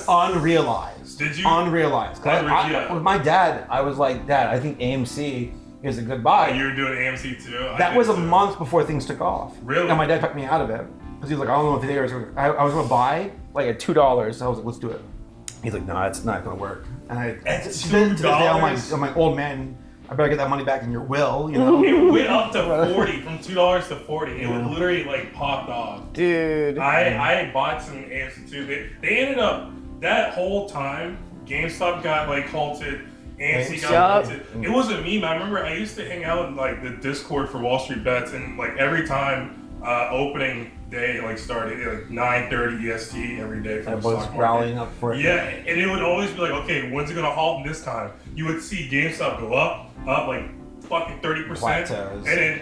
Speaker 3: Unrealized.
Speaker 4: Did you?
Speaker 3: Unrealized. 'Cause
Speaker 4: Yeah.
Speaker 3: with my dad, I was like, Dad, I think AMC is a good buy.
Speaker 4: You were doing AMC too.
Speaker 3: That was a month before things took off.
Speaker 4: Really?
Speaker 3: And my dad took me out of it because he was like, I don't know if there's. I was gonna buy like at $2. So I was like, let's do it. He's like, no, it's not gonna work. And I
Speaker 4: At
Speaker 3: to this day,
Speaker 4: $2?
Speaker 3: I'm like, old man, I better get that money back in your will, you know.
Speaker 4: It went up to 40, from $2 to 40. It was literally like popped off.
Speaker 1: Dude.
Speaker 4: I bought some AMC too. They ended up that whole time. GameStop got like halted. AMC got
Speaker 1: Yup.
Speaker 4: halted. It was a meme. I remember I used to hang out in like the Discord for Wall Street Bets, and like every time opening day like started like 9:30 EST every day for
Speaker 3: I
Speaker 4: the
Speaker 3: was
Speaker 4: stock
Speaker 3: rallying
Speaker 4: market.
Speaker 3: up for it.
Speaker 4: Yeah, and it would always be like, okay, when's it gonna halt this time? You would see GameStop go up like fucking 30%,
Speaker 3: Plateaus.
Speaker 4: and then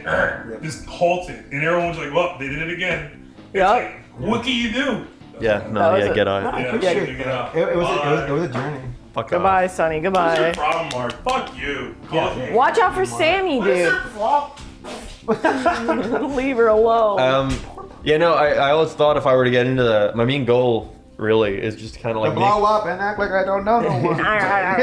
Speaker 3: Yep.
Speaker 4: just halted, and everyone was like, well, they did it again. It's
Speaker 1: Yup.
Speaker 4: like, what can you do?
Speaker 2: Yeah,
Speaker 1: That
Speaker 2: no,
Speaker 1: was
Speaker 2: yeah,
Speaker 1: a-
Speaker 2: get out.
Speaker 3: I
Speaker 4: Yeah,
Speaker 3: appreciate
Speaker 4: check it
Speaker 3: that.
Speaker 4: out.
Speaker 3: It was a journey.
Speaker 2: Fuck
Speaker 1: Goodbye,
Speaker 2: off.
Speaker 1: Sonny.
Speaker 4: What's your
Speaker 1: Goodbye.
Speaker 4: problem, Mark? Fuck you.
Speaker 3: Yeah.
Speaker 1: Watch out for Sammy,
Speaker 4: What is
Speaker 1: dude.
Speaker 4: your problem?
Speaker 1: Leave her alone.
Speaker 2: Yeah, no, I always thought if I were to get into my main goal really is just kind of
Speaker 3: To
Speaker 2: like
Speaker 3: blow up and act like I don't know no one.
Speaker 2: I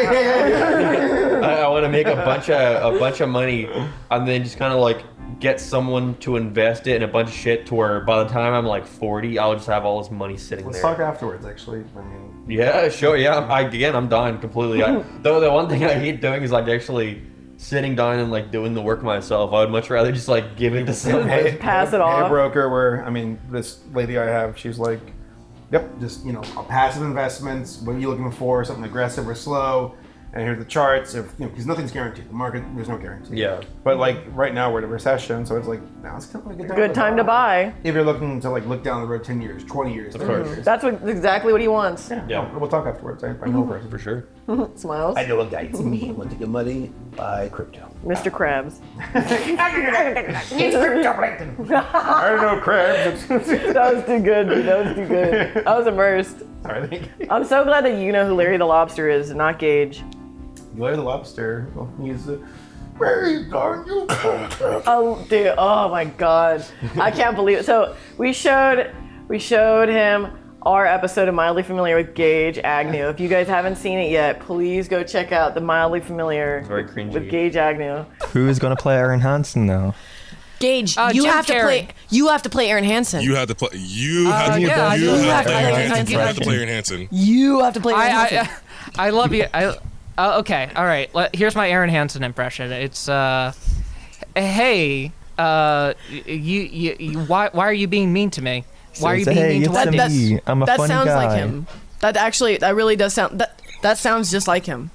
Speaker 2: want to make a bunch of money and then just kind of like get someone to invest it in a bunch of shit to where by the time I'm like 40, I'll just have all this money sitting
Speaker 3: Let's
Speaker 2: there.
Speaker 3: talk afterwards, actually. I mean,
Speaker 2: Yeah, sure. Yeah, I'm done completely. Though the one thing I hate doing is like actually sitting down and like doing the work myself. I would much rather just like give it to someone.
Speaker 1: Pass it off.
Speaker 3: Hey, broker, this lady I have, she's like, yep, just, passive investments. What are you looking for? Something aggressive or slow? And here's the charts. Because nothing's guaranteed. The market, there's no guarantee.
Speaker 2: Yeah.
Speaker 3: But like right now we're in a recession, so it's like, now it's kind of like a
Speaker 1: Good time to buy.
Speaker 3: If you're looking to like look down the road 10 years, 20 years, 30
Speaker 2: course.
Speaker 3: years.
Speaker 1: That's exactly what he wants.
Speaker 2: Yeah.
Speaker 3: We'll talk afterwards. I know a person.
Speaker 2: For sure.
Speaker 1: Smiles.
Speaker 3: know a guy. It's me. Want to get money? Buy crypto.
Speaker 1: Mr. Krabs.
Speaker 3: I don't know crabs.
Speaker 1: That was too good, dude. That was too good. I was immersed.
Speaker 3: Sorry, thank you.
Speaker 1: I'm so glad that you know who Larry the Lobster is, not Gage.
Speaker 3: Larry the Lobster. Well, he's where are you?
Speaker 1: Oh, dude. Oh my God. I can't believe it. So we showed him our episode of Mildly Familiar with Gage Agnew. If you guys haven't seen it yet, please go check out the Mildly Familiar
Speaker 2: Very cringy.
Speaker 1: with Gage Agnew.
Speaker 6: Who is going to play Aaron Hansen now?
Speaker 7: Gage,
Speaker 8: Jim
Speaker 7: you have to
Speaker 8: Carrey.
Speaker 7: play. You have to play Aaron Hansen.
Speaker 9: You have to play. You have to.
Speaker 8: yeah,
Speaker 9: you
Speaker 8: you
Speaker 9: have
Speaker 8: have
Speaker 9: to
Speaker 8: to
Speaker 9: play
Speaker 8: play
Speaker 9: Aaron
Speaker 8: Aaron
Speaker 9: Hansen. You have to
Speaker 8: Hansen.
Speaker 9: play Aaron Hansen.
Speaker 7: You have to play Aaron Hansen.
Speaker 8: I love you.
Speaker 5: Okay, all right. Here's my Aaron Hansen impression. It's hey, you why are you being mean to me? Why are you being mean to Wendy?
Speaker 6: I'm a
Speaker 1: That
Speaker 6: funny
Speaker 1: sounds
Speaker 6: guy.
Speaker 1: like him. That really does sound. That sounds just like him.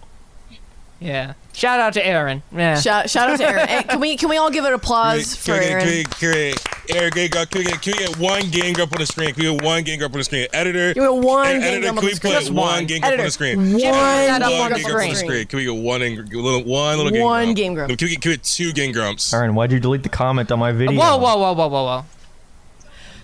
Speaker 5: Yeah. Shout out to Aaron. Yeah.
Speaker 1: Shout out to Aaron. Hey, can we all give it applause for Aaron?
Speaker 9: Can we get one Game Grump on the screen? Can we get one Game Grump on the screen? Editor.
Speaker 1: Give it one Game
Speaker 9: editor,
Speaker 1: Grump on
Speaker 9: can we
Speaker 1: the screen.
Speaker 9: put
Speaker 1: Just
Speaker 9: one Game Grump on the screen?
Speaker 1: One
Speaker 9: Game
Speaker 1: Game
Speaker 9: Grump
Speaker 1: Grump
Speaker 9: on the screen. Can we get one little Game
Speaker 1: One
Speaker 9: Grump?
Speaker 1: Game Grump.
Speaker 9: Can we get 2 Game Grumps?
Speaker 6: Aaron, why'd you delete the comment on my video?
Speaker 5: Whoa.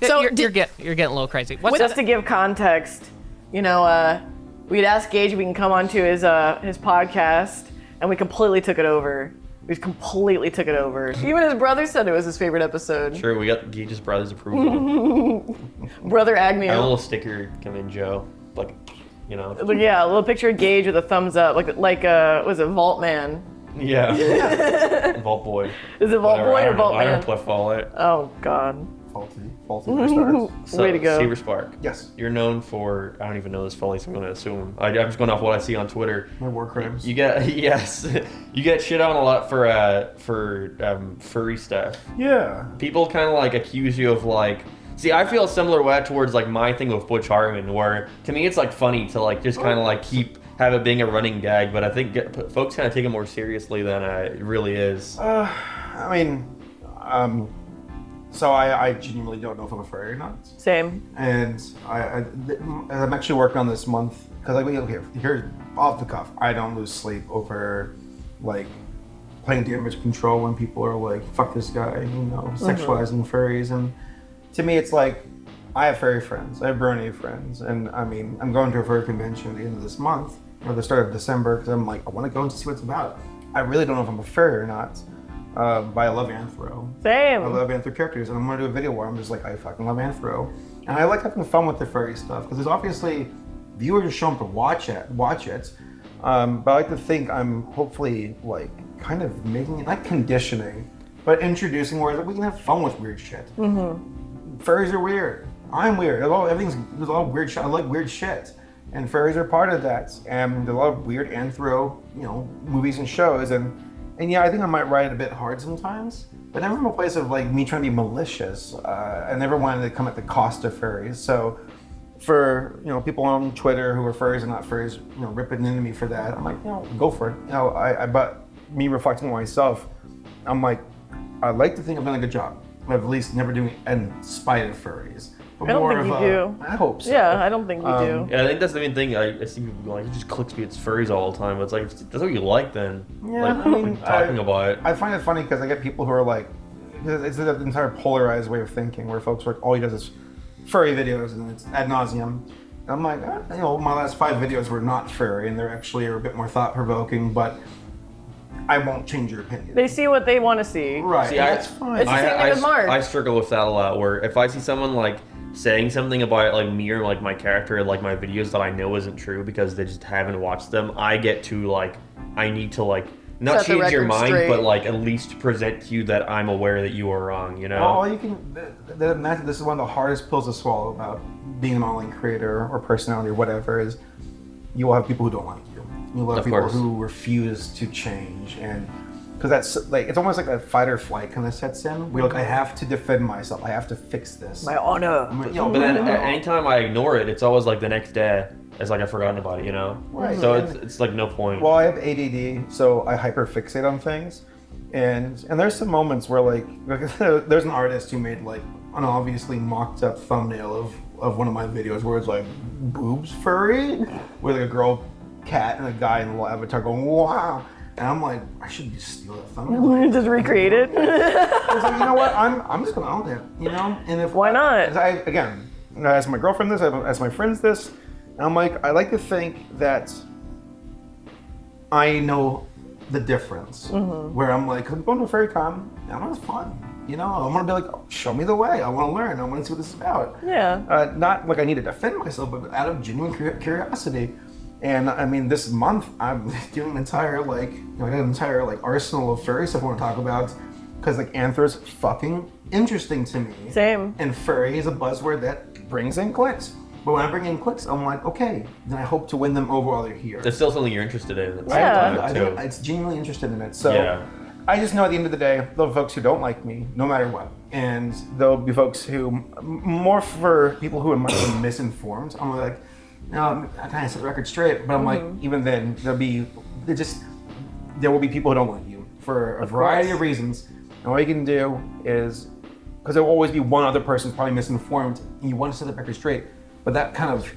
Speaker 1: So
Speaker 5: you're getting a little crazy. What's
Speaker 1: just to give context, we'd asked Gage if we can come onto his podcast, and we completely took it over. Even his brother said it was his favorite episode.
Speaker 2: Sure, we got Gage's brother's approval.
Speaker 1: Brother Agnew.
Speaker 2: I have a little sticker come in, Joe. Like,
Speaker 1: Yeah, a little picture of Gage with a thumbs up, like was it Vault Man?
Speaker 2: Yeah. Vault Boy.
Speaker 1: Is it Vault
Speaker 2: Whatever,
Speaker 1: Boy
Speaker 2: I
Speaker 1: or
Speaker 2: don't know.
Speaker 1: Vault
Speaker 2: I
Speaker 1: Man?
Speaker 2: don't play Fallout.
Speaker 1: Oh God.
Speaker 3: Faulty stars.
Speaker 2: So,
Speaker 1: Way to go.
Speaker 2: Saberspark.
Speaker 3: Yes.
Speaker 2: You're known for, I don't even know this fully, so I'm going to assume. I'm just going off what I see on Twitter.
Speaker 3: My war crimes.
Speaker 2: You get, yes, you get shit on a lot for furry stuff.
Speaker 3: Yeah.
Speaker 2: People kind of like accuse you of like, see, I feel a similar way towards like my thing with Butch Hartman, where to me it's like funny to like just kind of like have it being a running gag, but I think folks kind of take it more seriously than it really is.
Speaker 3: So I genuinely don't know if I'm a furry or not.
Speaker 1: Same.
Speaker 3: And I'm actually working on this month because here's off the cuff. I don't lose sleep over like playing damage control when people are like, "Fuck this guy," sexualizing furries. And to me, it's like I have furry friends, I have brony friends, and I'm going to a furry convention at the end of this month or the start of December because I'm like, I want to go and see what it's about. I really don't know if I'm a furry or not. But I love Anthro.
Speaker 1: Same.
Speaker 3: I love Anthro characters, and I'm gonna do a video where I'm just like, I fucking love Anthro, and I like having fun with the furry stuff because there's obviously viewers show up to watch it. But I like to think I'm hopefully like kind of making it not conditioning, but introducing where we can have fun with weird shit. Mm-hmm. Furries are weird. I'm weird. There's a lot of weird shit. I like weird shit, and furries are part of that. And there's a lot of weird Anthro, movies and shows And yeah, I think I might ride it a bit hard sometimes, but never from a place of like me trying to be malicious. I never wanted to come at the cost of furries. So for people on Twitter who are furries and not furries, ripping into me for that, I'm like, go for it. But me reflecting on myself, I'm like, I'd like to think I've done a good job of at least never doing it in spite of furries. But
Speaker 1: I don't
Speaker 3: more
Speaker 1: think
Speaker 3: of
Speaker 1: you do.
Speaker 3: I hope so.
Speaker 1: Yeah, I don't think you do.
Speaker 2: Yeah, I think that's the main thing. I see people like, it just clicks me, it's furries all the time. It's like, if that's what you like, then
Speaker 3: Yeah,
Speaker 2: talking about it.
Speaker 3: I find it funny because I get people who are like, it's an entire polarized way of thinking where folks are like, all he does is furry videos and it's ad nauseum. And I'm like, my last 5 videos were not furry and they're actually a bit more thought provoking, but I won't change your opinion.
Speaker 1: They see what they want to see.
Speaker 3: Right,
Speaker 2: See,
Speaker 3: that's fine.
Speaker 1: It's the same thing with Mark.
Speaker 2: I struggle with that a lot, where if I see someone like saying something about like me or like my character, like my videos that I know isn't true because they just haven't watched them, I get to like, I need to like, not
Speaker 1: Set the
Speaker 2: change your
Speaker 1: record
Speaker 2: mind,
Speaker 1: straight.
Speaker 2: but like at least present to you that I'm aware that you are wrong,
Speaker 3: Well, you can. This is one of the hardest pills to swallow about being an online creator or personality or whatever. Is you will have people who don't like you. You will have
Speaker 2: Of
Speaker 3: people
Speaker 2: course.
Speaker 3: who refuse to change, and because that's like it's almost like that fight or flight kind of sets in. Where like I have to defend myself. I have to fix this.
Speaker 1: My honor.
Speaker 3: But
Speaker 2: But then anytime I ignore it, it's always like the next day, it's like I've forgotten about it,
Speaker 3: Right.
Speaker 2: So
Speaker 3: And-
Speaker 2: it's like no point.
Speaker 3: Well, I have ADD, so I hyperfixate on things, and there's some moments where like there's an artist who made like an obviously mocked up thumbnail of one of my videos where it's like boobs furry with like a girl cat and a guy in a little avatar going wow, and I'm like I should just steal that thumbnail.
Speaker 1: Just recreate it.
Speaker 3: I was like, you know what? I'm just gonna own it, And if
Speaker 1: Why not?
Speaker 3: I asked my girlfriend this, I asked my friends this. And I'm like, I like to think that I know the difference. Where I'm like, I'm going to a fairy con, and it's fun. I want to be like, oh, show me the way. I want to learn. I want to see what this is about.
Speaker 1: Yeah.
Speaker 3: Not like I need to defend myself, but out of genuine curiosity. And I mean, this month I'm doing an entire I got an entire arsenal of furry stuff I want to talk about because Anthro's fucking interesting to me.
Speaker 1: Same.
Speaker 3: And furry is a buzzword that brings in clicks. But when I bring in clicks, I'm like, okay, then I hope to win them over while they're here.
Speaker 2: It's still something you're interested in. It's
Speaker 3: It's genuinely interested in it. So I just know at the end of the day, there'll be folks who don't like me, no matter what. And there'll be folks who, more for people who might be misinformed, I'm like, no, I kind of set the record straight, but I'm like, even then, there will be people who don't like you for a variety of reasons. And all you can do is, because there will always be one other person who's probably misinformed, and you want to set the record straight. But that kind of,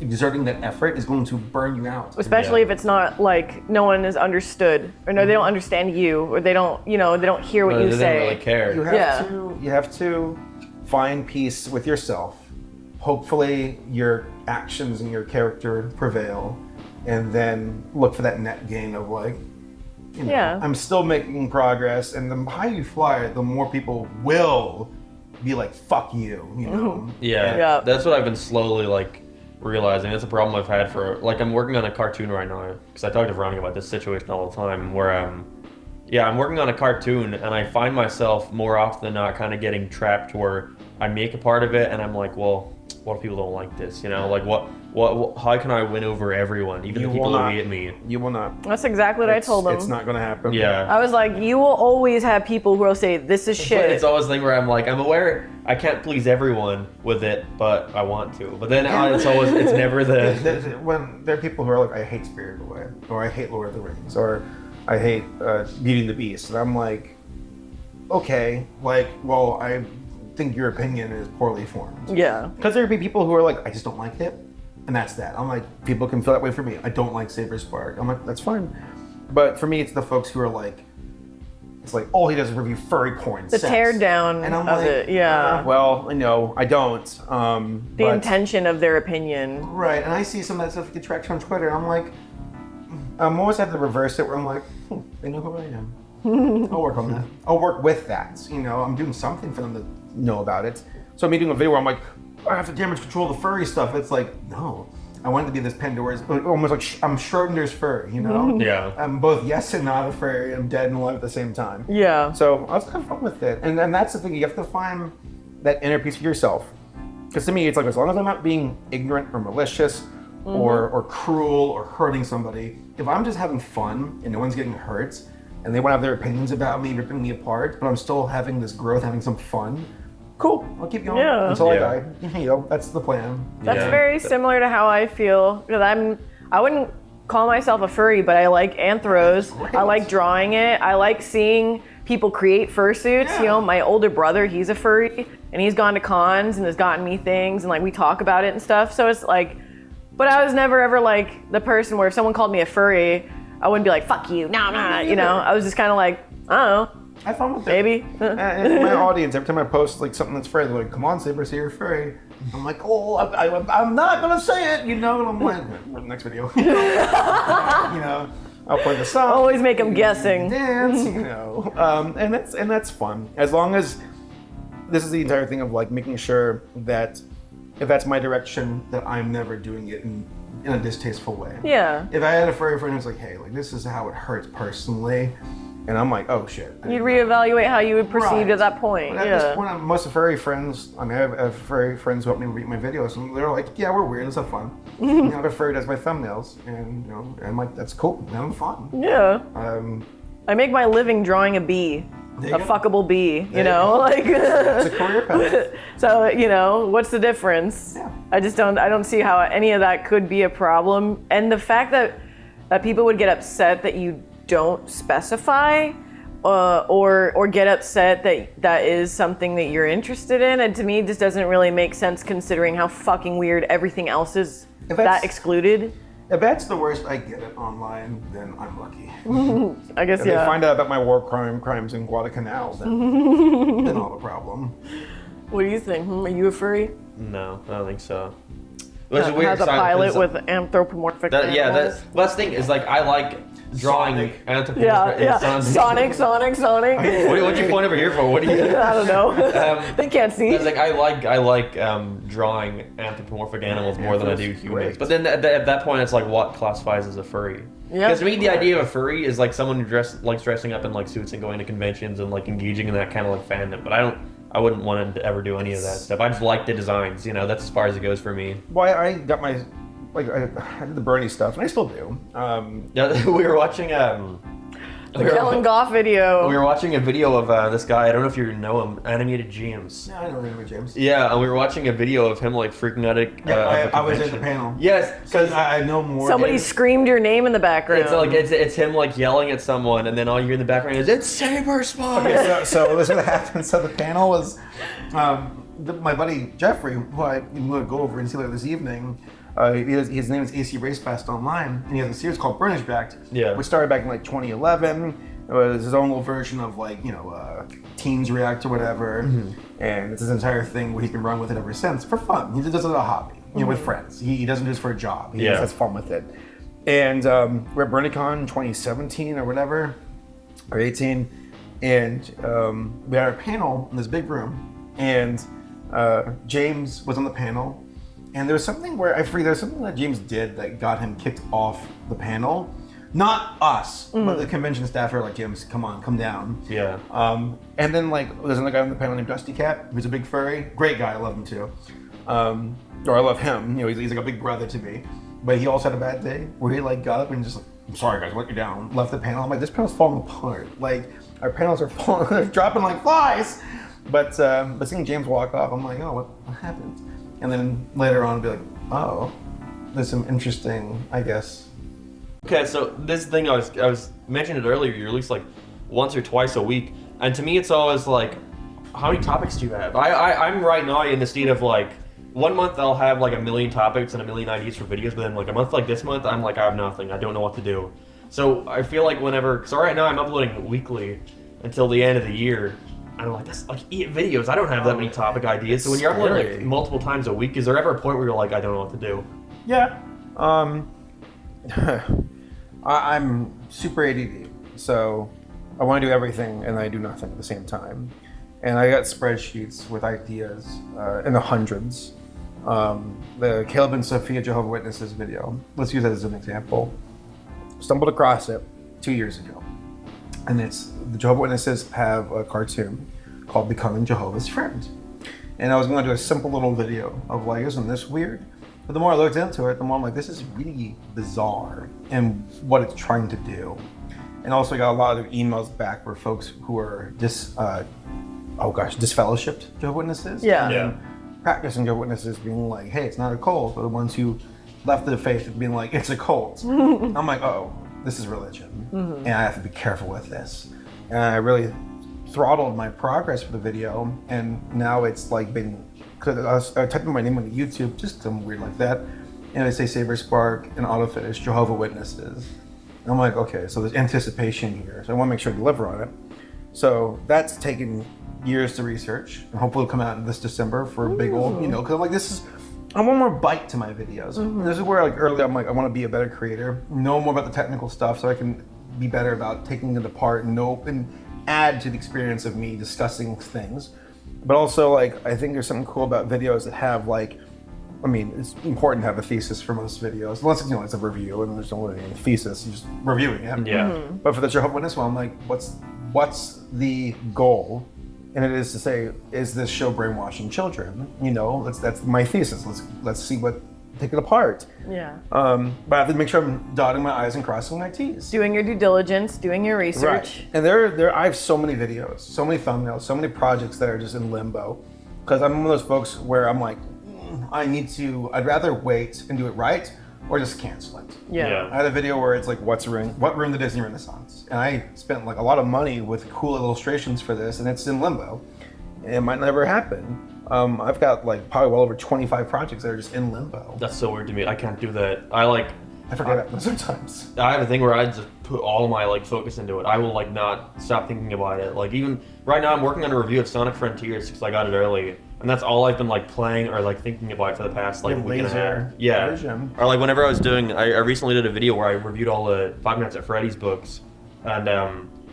Speaker 3: exerting that effort is going to burn you out.
Speaker 1: Especially if it's not like no one is understood, or no, they don't understand you, or they don't, they don't hear what you say.
Speaker 2: They don't really care.
Speaker 3: You have to find peace with yourself. Hopefully your actions and your character prevail, and then look for that net gain of like, I'm still making progress, and the higher you fly, the more people will be like, fuck you,
Speaker 2: Yeah, that's what I've been slowly like realizing. That's a problem I've had for like, I'm working on a cartoon right now, because I talk to Veronica about this situation all the time, where I'm working on a cartoon, and I find myself more often than not kind of getting trapped where I make a part of it and I'm like, well, what if people don't like this? Like what how can I win over everyone, even the people who hate me?
Speaker 3: You will not.
Speaker 1: That's exactly what I told them.
Speaker 3: It's not gonna happen.
Speaker 2: Yeah.
Speaker 1: I was like, you will always have people who will say, this is shit.
Speaker 2: But it's always a thing where I'm like, I'm aware I can't please everyone with it, but I want to. But then it's never the...
Speaker 3: When there are people who are like, I hate Spirited Away, or I hate Lord of the Rings, or I hate Beauty and the Beast, and I'm like, okay, like, well, I think your opinion is poorly formed.
Speaker 1: Yeah.
Speaker 3: Because there'd be people who are like, I just don't like it, and that's that. I'm like, people can feel that way for me. I don't like Saberspark. I'm like, that's fine. But for me, it's the folks who are like, it's like, all he does is review furry porn.
Speaker 1: The tear down of it,
Speaker 3: well, no, I don't.
Speaker 1: The intention of their opinion.
Speaker 3: Right, and I see some of that stuff get traction on Twitter, and I'm like, I'm always have to reverse it where I'm like, they know who I am. I'll work on that. I'll work with that. I'm doing something for them to know about it. So me doing a video where I'm like, I have to damage control the furry stuff. It's like, no. I want it to be this Pandora's, almost like I'm Schrodinger's furry,
Speaker 2: Yeah.
Speaker 3: I'm both yes and not a furry. I'm dead and alive at the same time.
Speaker 1: Yeah.
Speaker 3: So I was kind of fun with it. And that's the thing, you have to find that inner peace for yourself. Because to me, it's like, as long as I'm not being ignorant or malicious or cruel or hurting somebody, if I'm just having fun and no one's getting hurt and they want to have their opinions about me, ripping me apart, but I'm still having this growth, having some fun, cool, I'll keep going until I die. That's the plan.
Speaker 1: That's very similar to how I feel, because I wouldn't call myself a furry, but I like anthros. I like drawing it. I like seeing people create fursuits. My older brother, he's a furry, and he's gone to cons and has gotten me things, and like we talk about it and stuff. So it's like, but I was never ever like the person where if someone called me a furry, I wouldn't be like, fuck you, no, I was just kind of like, I don't know.
Speaker 3: I have fun with it.
Speaker 1: Maybe.
Speaker 3: And my audience, every time I post like something that's furry, they're like, come on, Saber, say you're furry. I'm like, oh, I'm not gonna say it, And I'm like, next video. I'll play the song.
Speaker 1: Always make them guessing.
Speaker 3: Dance, and that's fun. As long as this is the entire thing of like making sure that if that's my direction, that I'm never doing it in a distasteful way.
Speaker 1: Yeah.
Speaker 3: If I had a furry friend who's like, hey, like this is how it hurts personally, and I'm like, oh shit.
Speaker 1: You'd reevaluate how you would proceed at that point.
Speaker 3: But at this point, most of furry friends, I have furry friends who help me read my videos, and they're like, yeah, we're weird, let's have fun. I have a furry does my thumbnails, and and I'm like, that's cool, I'm fun.
Speaker 1: Yeah. I make my living drawing a bee. A fuckable bee, like
Speaker 3: it's a career path.
Speaker 1: So, what's the difference?
Speaker 3: Yeah.
Speaker 1: I don't see how any of that could be a problem. And the fact that people would get upset that you don't specify or get upset that is something that you're interested in, and to me just doesn't really make sense considering how fucking weird everything else is that excluded.
Speaker 3: If that's the worst I get it online, then I'm lucky.
Speaker 1: I guess,
Speaker 3: if they find out about my war crimes in Guadalcanal, then all the problem.
Speaker 1: What do you think? Are you a furry?
Speaker 2: No, I don't think so.
Speaker 1: That has a pilot with anthropomorphic animals?
Speaker 2: That's the thing, is like, I like drawing anthropomorphic.
Speaker 1: Yeah. Sonic.
Speaker 2: What'd you point over here for? What do you?
Speaker 1: I don't know. They can't see.
Speaker 2: Like, I like drawing anthropomorphic animals more than I do humans.
Speaker 3: Great.
Speaker 2: But then at that point, it's like, what classifies as a furry? Because to me, the idea of a furry is like someone who likes dressing up in like suits and going to conventions and like engaging in that kind of like fandom. But I I wouldn't want to ever do any of that stuff. I just like the designs, you know. That's as far as it goes for me.
Speaker 3: Well, I got my, like, I did the Bernie stuff, and I still do.
Speaker 2: Yeah, we were watching
Speaker 1: The Kellen Goff video.
Speaker 2: we were watching a video of this guy. I don't know if you know him, Animated James.
Speaker 3: Yeah, I know Raymond James.
Speaker 2: Yeah, and we were watching a video of him like freaking out at
Speaker 3: I was at the panel.
Speaker 2: Yes,
Speaker 3: Because I know more.
Speaker 1: Somebody screamed your name in the background.
Speaker 2: it's like it's him like yelling at someone, and then all you hear in the background is "It's Saberspark."
Speaker 3: Okay, so this is what happened. So the panel was my buddy Jeffrey, who I'm going to go over and see later this evening. His name is AC Racefast Online, and he has a series called Burnish Backed, which started back in like 2011. It was his own little version of like, Teens React or whatever, and it's his entire thing where he's been running with it ever since for fun. He just does it as a hobby, with friends. He doesn't do this for a job. He just has fun with it. And we're at BurnieCon 2017 or whatever, or 18, and we had our panel in this big room, and James was on the panel. And there was something where there was something that James did that got him kicked off the panel. Not us, but the convention staff are like, James, come on, come down.
Speaker 2: Yeah.
Speaker 3: And then like there's another guy on the panel named Dusty Cat, who's a big furry. Great guy, I love him too. Or I love him. He's like a big brother to me. But he also had a bad day where he like got up and just like, I'm sorry guys, let you down. Left the panel. I'm like, this panel's falling apart. Like our panels are falling, they're dropping like flies. But seeing James walk off, I'm like, oh, what happened? And then later on, be like, oh, there's some interesting, I guess.
Speaker 2: Okay, so this thing I was mentioned it earlier. You release like once or twice a week, and to me, it's always like, how many topics do you have? I'm right now in the state of like, 1 month I'll have like 1 million topics and 1 million ideas for videos, but then like a month like this month, I'm like, I have nothing. I don't know what to do. So I feel like so right now I'm uploading weekly until the end of the year. I'm like, that's like 8 videos. I don't have that many topic ideas. So when you're uploading like multiple times a week, is there ever a point where you're like, I don't know what to do?
Speaker 3: Yeah. I'm super ADD, so I want to do everything and I do nothing at the same time. And I got spreadsheets with ideas in the hundreds. The Caleb and Sophia Jehovah's Witnesses video, let's use that as an example. Stumbled across it 2 years ago. And it's the Jehovah's Witnesses have a cartoon called Becoming Jehovah's Friend. And I was going to do a simple little video of like, isn't this weird? But the more I looked into it, the more I'm like, this is really bizarre in what it's trying to do. And also I got a lot of emails back where folks who are disfellowshipped Jehovah's Witnesses.
Speaker 1: Yeah.
Speaker 3: And practicing Jehovah's Witnesses being like, hey, it's not a cult. But the ones who left the faith being like, it's a cult. I'm like, oh, this is religion. And I have to be careful with this. And I really throttled my progress for the video. And now it's like been, because I typed in my name on YouTube, just something weird like that. And I say Saberspark and autofinish Jehovah's Witnesses. And I'm like, okay, so there's anticipation here. So I want to make sure I deliver on it. So that's taken years to research. And hopefully it'll come out this December for a big old, because I'm like, I want more bite to my videos. And this is where like earlier I'm like, I want to be a better creator, know more about the technical stuff so I can be better about taking it apart and add to the experience of me discussing things. But also like, I think there's something cool about videos that have like, it's important to have a thesis for most videos, unless it's a review and there's no really thesis, you're just reviewing it.
Speaker 2: Yeah.
Speaker 3: But for the Jehovah's Witness one, I'm like, what's the goal? And it is to say, is this show brainwashing children? That's my thesis. Let's see take it apart.
Speaker 1: Yeah.
Speaker 3: But I have to make sure I'm dotting my I's and crossing my T's.
Speaker 1: Doing your due diligence, doing your research.
Speaker 3: Right. And I have so many videos, so many thumbnails, so many projects that are just in limbo. Because I'm one of those folks where I'm like, I'd rather wait and do it right or just cancel it.
Speaker 1: Yeah.
Speaker 3: I had a video where it's like, what room the Disney Renaissance? And I spent like a lot of money with cool illustrations for this, and it's in limbo. It might never happen. I've got like probably well over 25 projects that are just in limbo.
Speaker 2: That's so weird to me. I can't do that.
Speaker 3: I forget about them sometimes.
Speaker 2: I have a thing where I just put all my like focus into it. I will like not stop thinking about it. Like even right now I'm working on a review of Sonic Frontiers because I got it early. And that's all I've been like playing or like thinking about for the past like week and a half. Yeah.
Speaker 3: Version.
Speaker 2: Or like whenever I was doing, I recently did a video where I reviewed all the 5 Nights at Freddy's books. And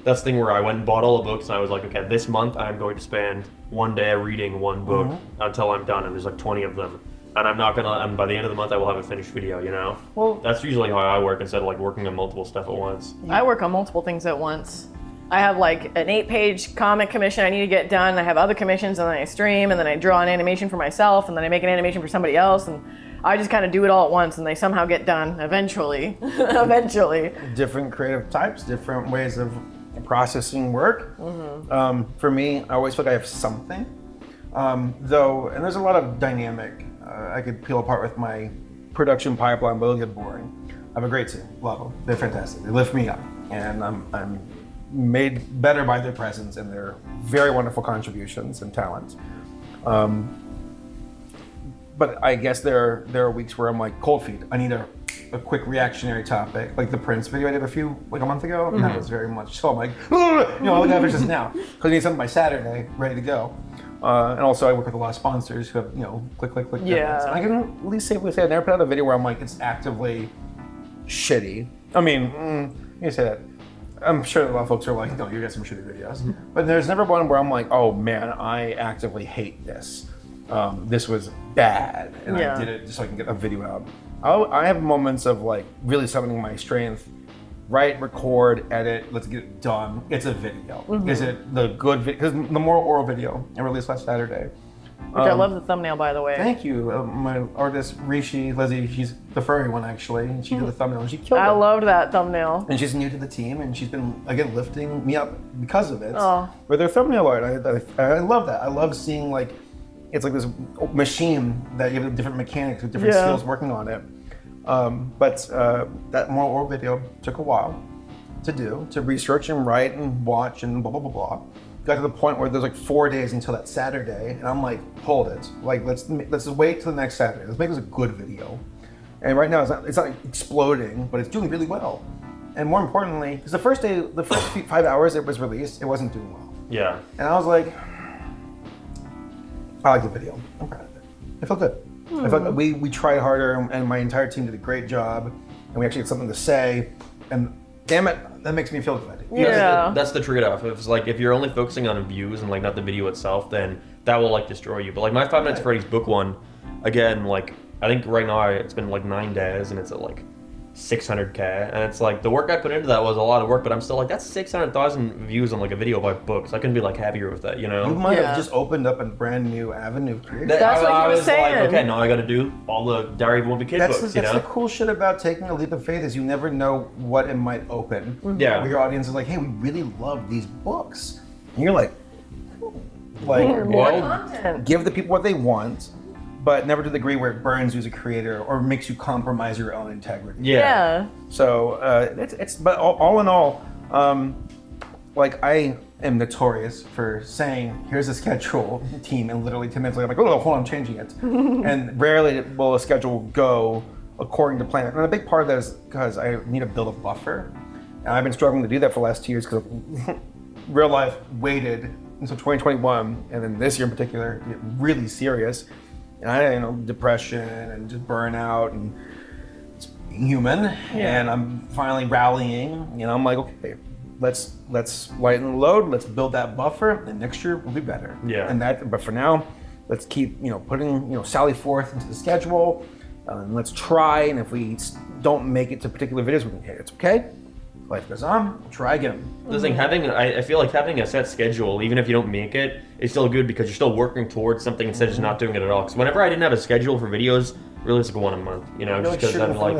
Speaker 2: that's the thing where I went and bought all the books and I was like, okay, this month I'm going to spend one day reading one book until I'm done. And there's like 20 of them. And and by the end of the month I will have a finished video, Well, that's usually how I work instead of like working on multiple stuff at once.
Speaker 1: I work on multiple things at once. I have like an 8-page comic commission I need to get done. I have other commissions, and then I stream, and then I draw an animation for myself, and then I make an animation for somebody else, and I just kind of do it all at once, and they somehow get done eventually. Eventually.
Speaker 3: Different creative types, different ways of processing work. For me, I always feel like I have something. Though, and there's a lot of dynamic. I could peel apart with my production pipeline, but it'll get boring. I have a great team. Love them. They're fantastic. They lift me up, and I'm made better by their presence and their very wonderful contributions and talents. But I guess there are weeks where I'm like cold feet. I need a quick reactionary topic, like the Prince video I did a month ago. And that was very much so. I'm like, look at this now, because I need something by Saturday, ready to go. And also I work with a lot of sponsors who have, click.
Speaker 1: Yeah.
Speaker 3: And I can at least safely say I never put out a video where I'm like, it's actively shitty. I mean, you say that. I'm sure a lot of folks are like, no, you got some shitty videos. But there's never one where I'm like, oh man, I actively hate this. This was bad, and I did it just so I can get a video out. I have moments of like really summoning my strength. Write, record, edit, let's get it done. It's a video. Is it the good video? Because the Moral Oral video I released last Saturday.
Speaker 1: Which I love the thumbnail, by the way.
Speaker 3: Thank you. My artist, Rishi, Lizzie, she's the furry one actually, and she did the thumbnail and she killed it.
Speaker 1: I loved that thumbnail.
Speaker 3: And she's new to the team, and she's been, again, lifting me up because of it.
Speaker 1: Oh.
Speaker 3: With her thumbnail art, I love that. I love seeing, like, it's like this machine that you have different mechanics with different skills working on it. But that Moral Oral video took a while to do, to research and write and watch and blah, blah, blah, blah. Got to the point where there's like 4 days until that Saturday, and I'm like, hold it. Like, let's just wait till the next Saturday. Let's make this a good video. And right now, it's not exploding, but it's doing really well. And more importantly, because the first 5 hours it was released, it wasn't doing well.
Speaker 2: Yeah.
Speaker 3: And I was like, I like the video. I'm proud of it. It felt good. I felt like we tried harder, and my entire team did a great job, and we actually had something to say. And damn it, that makes me feel good.
Speaker 1: Yeah.
Speaker 2: That's the trade-off. It's like if you're only focusing on views and like not the video itself, then that will like destroy you. But like my 5 Minutes at Freddy's book one, again, like I think right now it's been like 9 days and it's at like 600K, and it's like the work I put into that was a lot of work, but I'm still like, that's 600,000 views on like a video by books. I couldn't be like happier with that,
Speaker 3: You might have just opened up a brand new avenue of creation.
Speaker 1: That's what he was saying.
Speaker 2: Like, okay, now I got to do all the Diary of a Wimpy Kid books.
Speaker 3: That's the cool shit about taking a leap of faith, is you never know what it might open.
Speaker 2: Yeah.
Speaker 3: Where your audience is like, hey, we really love these books, and you're like,
Speaker 1: More
Speaker 2: well,
Speaker 1: content.
Speaker 3: give the people what they want, but never to the degree where it burns you as a creator or makes you compromise your own integrity.
Speaker 1: Yeah.
Speaker 3: So but all in all, like I am notorious for saying, here's a schedule, team, and literally 10 minutes later, I'm like, oh, hold on, I'm changing it. And rarely will a schedule go according to plan. And a big part of that is because I need to build a buffer. And I've been struggling to do that for the last 2 years because real life waited until 2021, and then this year in particular, get really serious. And I, depression and just burnout and it's being human. And I'm finally rallying. I'm like, okay, let's lighten the load. Let's build that buffer, and next year will be better.
Speaker 2: Yeah.
Speaker 3: But for now, let's keep putting sally forth into the schedule. And let's try. And if we don't make it to particular videos, we can hit. It's okay. Life goes on. We'll try again.
Speaker 2: The thing, I feel like having a set schedule, even if you don't make it, is still good because you're still working towards something instead of just not doing it at all. Because whenever I didn't have a schedule for videos, release like one a month, just because I'm like,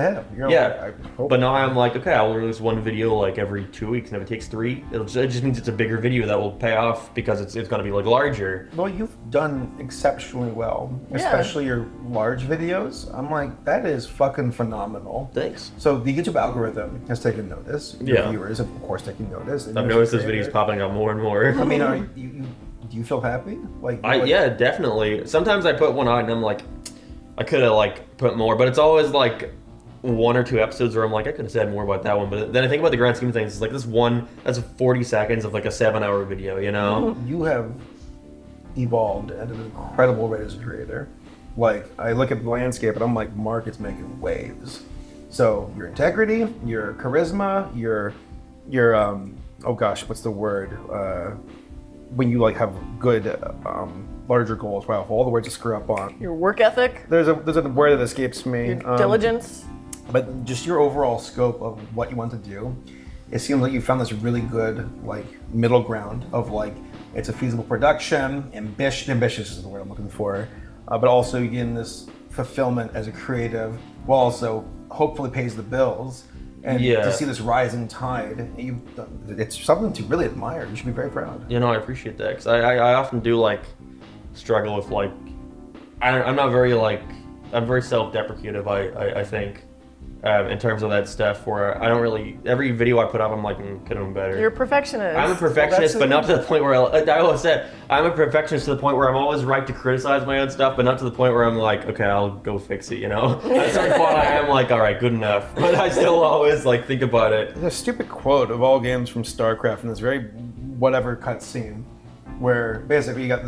Speaker 2: But now I'm like, okay, I'll release one video like every 2 weeks, and if it takes 3, it just means it's a bigger video that will pay off because it's going to be like larger.
Speaker 3: Well, you've done exceptionally well, especially your large videos. I'm like, that is fucking phenomenal.
Speaker 2: Thanks.
Speaker 3: So the YouTube algorithm has taken notice. Your viewers have, of course, taken notice.
Speaker 2: I've noticed this video's popping up more and more.
Speaker 3: I mean, do you feel happy?
Speaker 2: Yeah, definitely. Sometimes I put one out and I'm like, I could have like put more, but it's always like 1 or 2 episodes where I'm like, I could have said more about that one. But then I think about the grand scheme of things. It's like this one that's 40 seconds of like a 7-hour video,
Speaker 3: You have evolved at an incredible rate as a creator. Like, I look at the landscape and I'm like, Mark is making waves. So your integrity, your charisma, your oh gosh, what's the word? When you like have good larger goals. Wow, all the words to screw up on.
Speaker 1: Your work ethic.
Speaker 3: There's a word that escapes me.
Speaker 1: Your diligence.
Speaker 3: But just your overall scope of what you want to do it seems like you found this really good like middle ground of like it's a feasible production, ambitious is the word I'm looking for, but also you getting this fulfillment as a creative, while also hopefully pays the bills. And to see this rising tide, it's something to really admire. You should be very proud.
Speaker 2: You know, I appreciate that because I often do like struggle with like I'm not very like I'm very self-deprecative. I think in terms of that stuff where I don't really every video I put up I'm like could have been better.
Speaker 1: You're a perfectionist.
Speaker 2: I'm a perfectionist, but not to the point where I always said I'm a perfectionist to the point where I'm always right to criticize my own stuff, but not to the point where I'm like, okay, I'll go fix it. You know, at a certain point I am like, all right, good enough, but I still always like think about it.
Speaker 3: There's a stupid quote of all games from StarCraft in this very whatever cutscene, where basically you got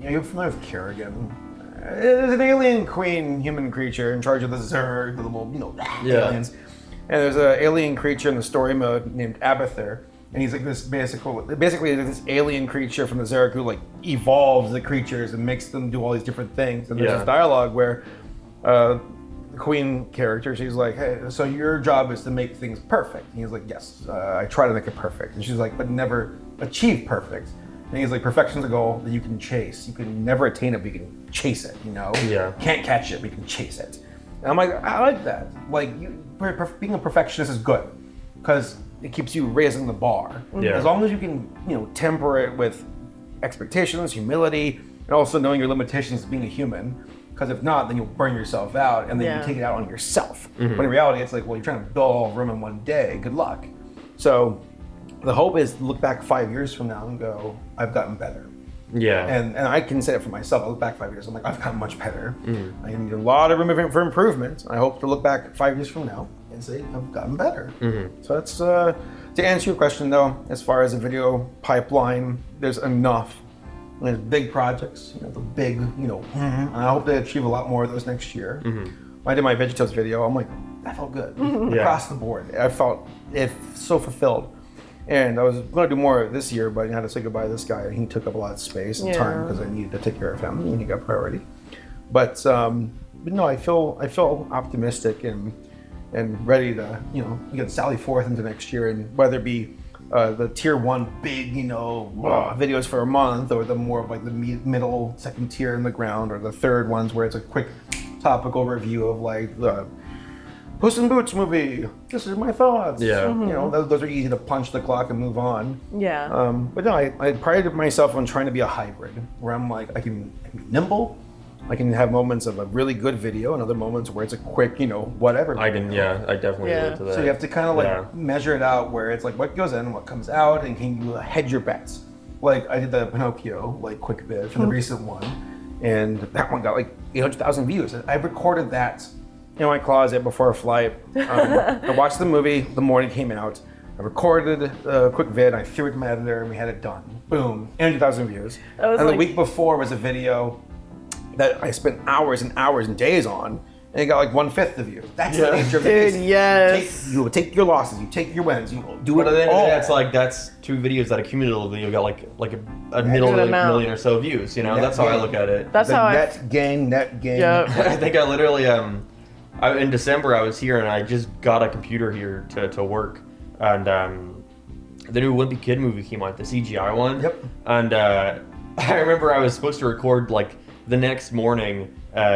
Speaker 3: you're familiar with Kerrigan. It's an alien queen human creature in charge of the Zerg, the little, aliens. And there's an alien creature in the story mode named Abathur. And he's like this basically this alien creature from the Zerg who like evolves the creatures and makes them do all these different things. And there's this dialogue where the queen character, she's like, hey, so your job is to make things perfect. And he's like, yes, I try to make it perfect. And she's like, but never achieve perfect. And he's like, perfection's a goal that you can chase. You can never attain it, but you can chase it, you know?
Speaker 2: Yeah.
Speaker 3: Can't catch it, but you can chase it. And I'm like, I like that. Like, being a perfectionist is good because it keeps you raising the bar.
Speaker 2: Yeah.
Speaker 3: As long as you can, temper it with expectations, humility, and also knowing your limitations as being a human. Because if not, then you'll burn yourself out, and then you take it out on yourself. But in reality, it's like, well, you're trying to build all of Rome in one day. Good luck. So the hope is to look back 5 years from now and go, I've gotten better.
Speaker 2: Yeah.
Speaker 3: And I can say it for myself. I look back 5 years, I'm like, I've gotten much better. I need a lot of room for improvement. I hope to look back 5 years from now and say, I've gotten better. So that's, to answer your question though, as far as a video pipeline, there's enough. There's big projects, the big, and I hope to achieve a lot more of those next year. When I did my VeggieTales video, I'm like, that felt good. Across the board. I felt so fulfilled. And I was going to do more this year, but I had to say goodbye to this guy. He took up a lot of space and time because I needed to take care of him, and he got priority. But no, I feel optimistic and ready to get Sally forth into next year, and whether it be the tier 1 big videos for a month, or the more of like the middle second tier in the ground, or the third ones where it's a quick topical review of like the Puss in Boots movie. This is my thoughts.
Speaker 2: Yeah.
Speaker 3: Those are easy to punch the clock and move on.
Speaker 1: Yeah.
Speaker 3: But no, I prided myself on trying to be a hybrid, where I'm like, I can be nimble. I can have moments of a really good video and other moments where it's a quick, whatever.
Speaker 2: I definitely relate to that.
Speaker 3: So you have to kind of like measure it out, where it's like what goes in, what comes out, and can you hedge your bets. Like I did the Pinocchio quick vid for the recent one, and that one got like 800,000 views. And I recorded that in my closet before a flight. I watched the movie the morning it came out. I recorded a quick vid, I threw it to my editor, and we had it done. Boom, 800,000 views. And the week before was a video that I spent hours and hours and days on, and it got like 1/5 the view. That's the nature of it.
Speaker 1: Dude, yes.
Speaker 3: You take your losses, you take your wins, you do
Speaker 2: But
Speaker 3: it
Speaker 2: then
Speaker 3: all.
Speaker 2: that's 2 videos that accumulatively you got like a million or so views. That's how I look at it.
Speaker 1: That's
Speaker 3: the
Speaker 1: how
Speaker 3: net gain.
Speaker 1: Yep.
Speaker 2: I think I literally in December I was here and I just got a computer here to work, and the new Wimpy Kid movie came out, the CGI one.
Speaker 3: Yep.
Speaker 2: And I remember I was supposed to record like the next morning.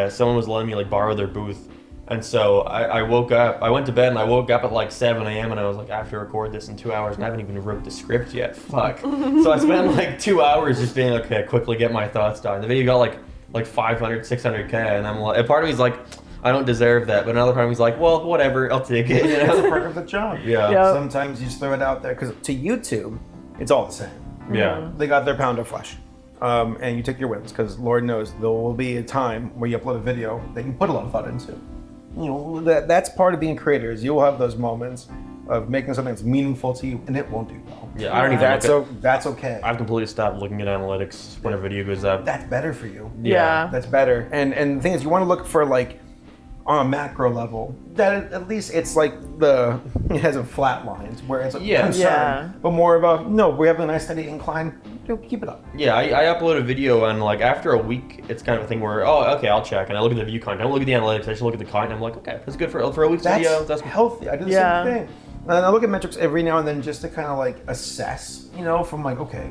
Speaker 2: Someone was letting me like borrow their booth, and so I woke up. I went to bed and I woke up at like 7 a.m. and I was like, I have to record this in 2 hours, and I haven't even wrote the script yet. Fuck. So I spent like 2 hours just being okay, quickly get my thoughts done. The video got like 500, 600K, and I'm like, a part of me's like, I don't deserve that, but another part of me's like, well, whatever, I'll take it.
Speaker 3: That's part of the job.
Speaker 2: Yeah.
Speaker 1: Yep.
Speaker 3: Sometimes you just throw it out there, because to YouTube, it's all the same.
Speaker 2: Yeah.
Speaker 3: They got their pound of flesh. And you take your wins, because Lord knows there will be a time where you upload a video that you put a lot of thought into. That's part of being creators. You'll have those moments of making something that's meaningful to you, and it won't do well.
Speaker 2: Yeah, I don't even
Speaker 3: That's okay.
Speaker 2: I've completely stopped looking at analytics when a video goes up.
Speaker 3: That's better for you.
Speaker 1: Yeah.
Speaker 3: That's better. And the thing is, you want to look for like, on a macro level, that at least it's like it has a flat lines where it's a concern, but more of a, no, we have a nice steady incline, keep it up.
Speaker 2: Yeah, I upload a video and like after a week, it's kind of a thing where, oh, okay, I'll check, and I look at the view count. I don't look at the analytics, I just look at the count, and I'm like, okay, that's good for a week's video. That's
Speaker 3: healthy. I do the same thing. And I look at metrics every now and then just to kind of like assess, from like, okay,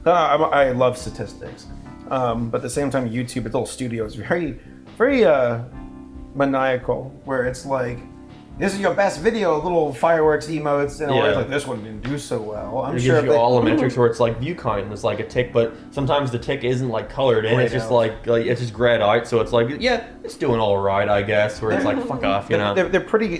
Speaker 3: I love statistics. But at the same time, YouTube, its little studio is very, very maniacal, where it's like, this is your best video, little fireworks emotes, and it's like, this one didn't do so well.
Speaker 2: It gives you all the metrics where it's like view count and it's like a tick, but sometimes the tick isn't like colored in, it's just like it's just grayed out, so it's like, yeah, it's doing all right, I guess, where it's like, fuck off,
Speaker 3: They're pretty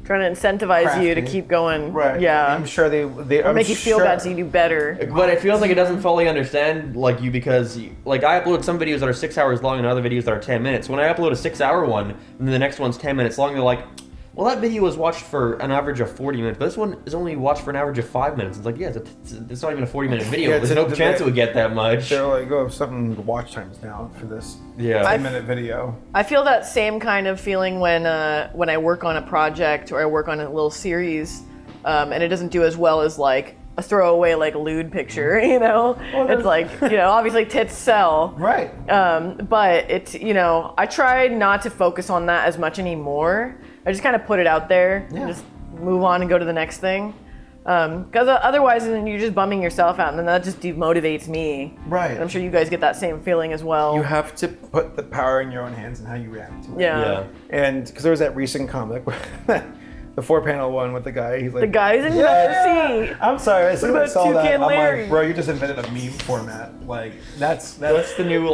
Speaker 1: trying to incentivize you to
Speaker 3: crafty.
Speaker 1: keep going.
Speaker 3: Right.
Speaker 1: Yeah.
Speaker 3: I'm sure they
Speaker 1: Or make you feel bad so you do better.
Speaker 2: But it feels like it doesn't fully understand like you, because like I upload some videos that are 6 hours long and other videos that are 10 minutes. When I upload a 6-hour one and then the next one's 10 minutes long, they're like, well, that video was watched for an average of 40 minutes, but this one is only watched for an average of 5 minutes. It's like, yeah, it's not even a 40-minute video.
Speaker 3: Yeah,
Speaker 2: There's no chance it would get that much.
Speaker 3: They're like, oh, something watch times now for this 10-minute video.
Speaker 1: I feel that same kind of feeling when I work on a project or I work on a little series, and it doesn't do as well as like a throwaway like lewd picture, Well, it's like, obviously tits sell.
Speaker 3: Right.
Speaker 1: But it's, I try not to focus on that as much anymore. I just kind of put it out there and just move on and go to the next thing. Because otherwise, then you're just bumming yourself out, and then that just demotivates me.
Speaker 3: Right.
Speaker 1: And I'm sure you guys get that same feeling as well.
Speaker 3: You have to put the power in your own hands and how you react to it.
Speaker 1: Yeah.
Speaker 3: And because there was that recent comic, the 4-panel one with the guy, he's like,
Speaker 1: The guys in see.
Speaker 3: I'm sorry, as soon as I saw that,
Speaker 1: Toucan
Speaker 3: I'm
Speaker 1: Larry?
Speaker 3: like, bro, you just invented a meme format. Like, that's
Speaker 2: That's the new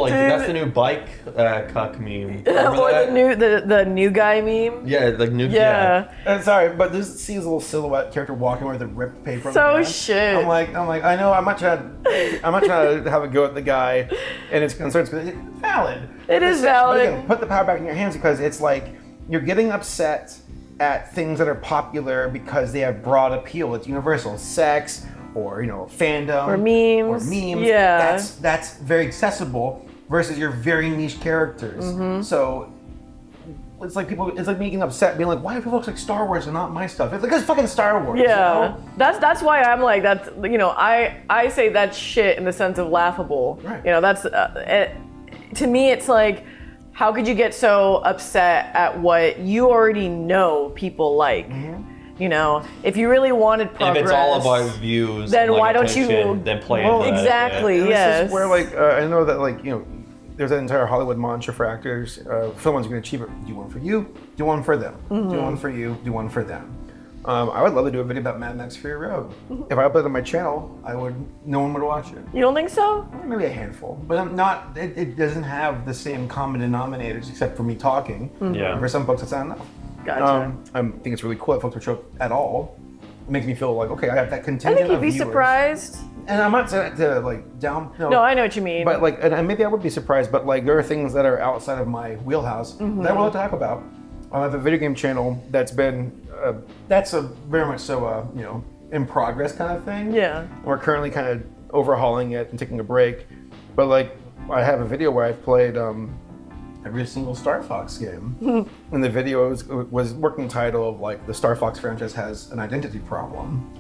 Speaker 2: bike cuck meme. Remember
Speaker 1: Or
Speaker 2: that?
Speaker 1: the new guy meme.
Speaker 2: Yeah, like new.
Speaker 1: Yeah.
Speaker 3: And sorry, but this sees a little silhouette character walking with a ripped paper. on
Speaker 1: So
Speaker 3: the ground.
Speaker 1: shit.
Speaker 3: I'm like, I know, I'm not trying to have a go at the guy and his concerns, because it's valid.
Speaker 1: It is
Speaker 3: But
Speaker 1: valid.
Speaker 3: again, put the power back in your hands, because it's like you're getting upset at things that are popular because they have broad appeal. It's universal. Sex, or fandom,
Speaker 1: Or memes. Yeah.
Speaker 3: That's very accessible versus your very niche characters.
Speaker 1: Mm-hmm.
Speaker 3: So it's like making upset, being like, why do people look like Star Wars and not my stuff? It's like, it's fucking Star Wars.
Speaker 1: Yeah, that's why I'm like, that's, I say that shit in the sense of laughable.
Speaker 3: Right.
Speaker 1: That's to me, it's like, how could you get so upset at what you already know people like? If you really wanted progress,
Speaker 2: If it's all about views,
Speaker 1: then
Speaker 2: and,
Speaker 1: why don't you-
Speaker 2: attention, then play into that,
Speaker 1: exactly,
Speaker 2: yeah.
Speaker 3: And
Speaker 1: yes.
Speaker 3: This is where I know that there's an entire Hollywood mantra for actors. If someone's going to achieve it, do one for you, do one for them.
Speaker 1: Mm-hmm.
Speaker 3: Do one for you, do one for them. I would love to do a video about Mad Max Fury Road. If I uploaded it on my channel, no one would watch it.
Speaker 1: You don't think so?
Speaker 3: Maybe a handful, but I'm not. It doesn't have the same common denominators except for me talking.
Speaker 1: Mm-hmm.
Speaker 2: Yeah.
Speaker 3: For some folks, it's not enough.
Speaker 1: Gotcha.
Speaker 3: I think it's really cool that folks would show up at all. It makes me feel like, okay, I have that
Speaker 1: I
Speaker 3: contingent
Speaker 1: think you'd
Speaker 3: of
Speaker 1: be
Speaker 3: viewers.
Speaker 1: surprised.
Speaker 3: And I'm not saying that to like down.
Speaker 1: No, I know what you mean.
Speaker 3: But and maybe I would be surprised, but there are things that are outside of my wheelhouse that I will talk about. I have a video game channel that's been, that's a very much so, in progress kind of thing.
Speaker 1: Yeah.
Speaker 3: We're currently kind of overhauling it and taking a break. But I have a video where I've played every single Star Fox game. And the video was working title of the Star Fox franchise has an identity problem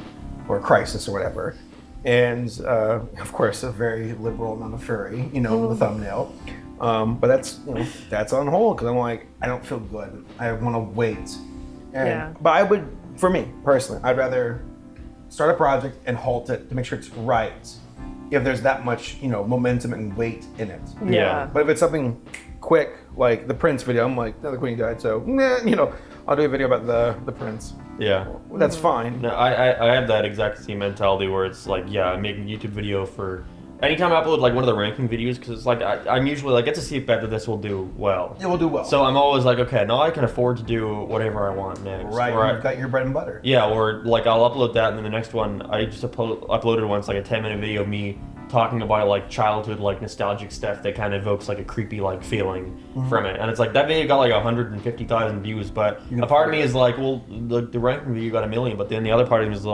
Speaker 3: or crisis or whatever. And of course, a very liberal amount of furry, in the thumbnail. But that's on hold because I'm like, I don't feel good. I want to wait. But I would, for me personally, I'd rather start a project and halt it to make sure it's right. If there's that much, momentum and weight in it.
Speaker 1: Yeah.
Speaker 3: But if it's something quick, like the Prince video, I'm like, the Queen died, so I'll do a video about the Prince.
Speaker 2: Yeah.
Speaker 3: That's fine.
Speaker 2: No, I have that exact same mentality where it's like, yeah, I'm making a YouTube video for anytime I upload one of the ranking videos, because it's like I'm usually it's a safe bet that this will do well.
Speaker 3: It will do well.
Speaker 2: So I'm always like, okay, now I can afford to do whatever I want next.
Speaker 3: Right,
Speaker 2: Or
Speaker 3: you've got your bread and butter.
Speaker 2: Yeah, or I'll upload that, and then the next one I just uploaded once a 10-minute video of me talking about childhood nostalgic stuff that kind of evokes a creepy feeling from it, and it's that video got 150,000 views, but a part of me is well, the ranking video got 1 million, but then the other part of me is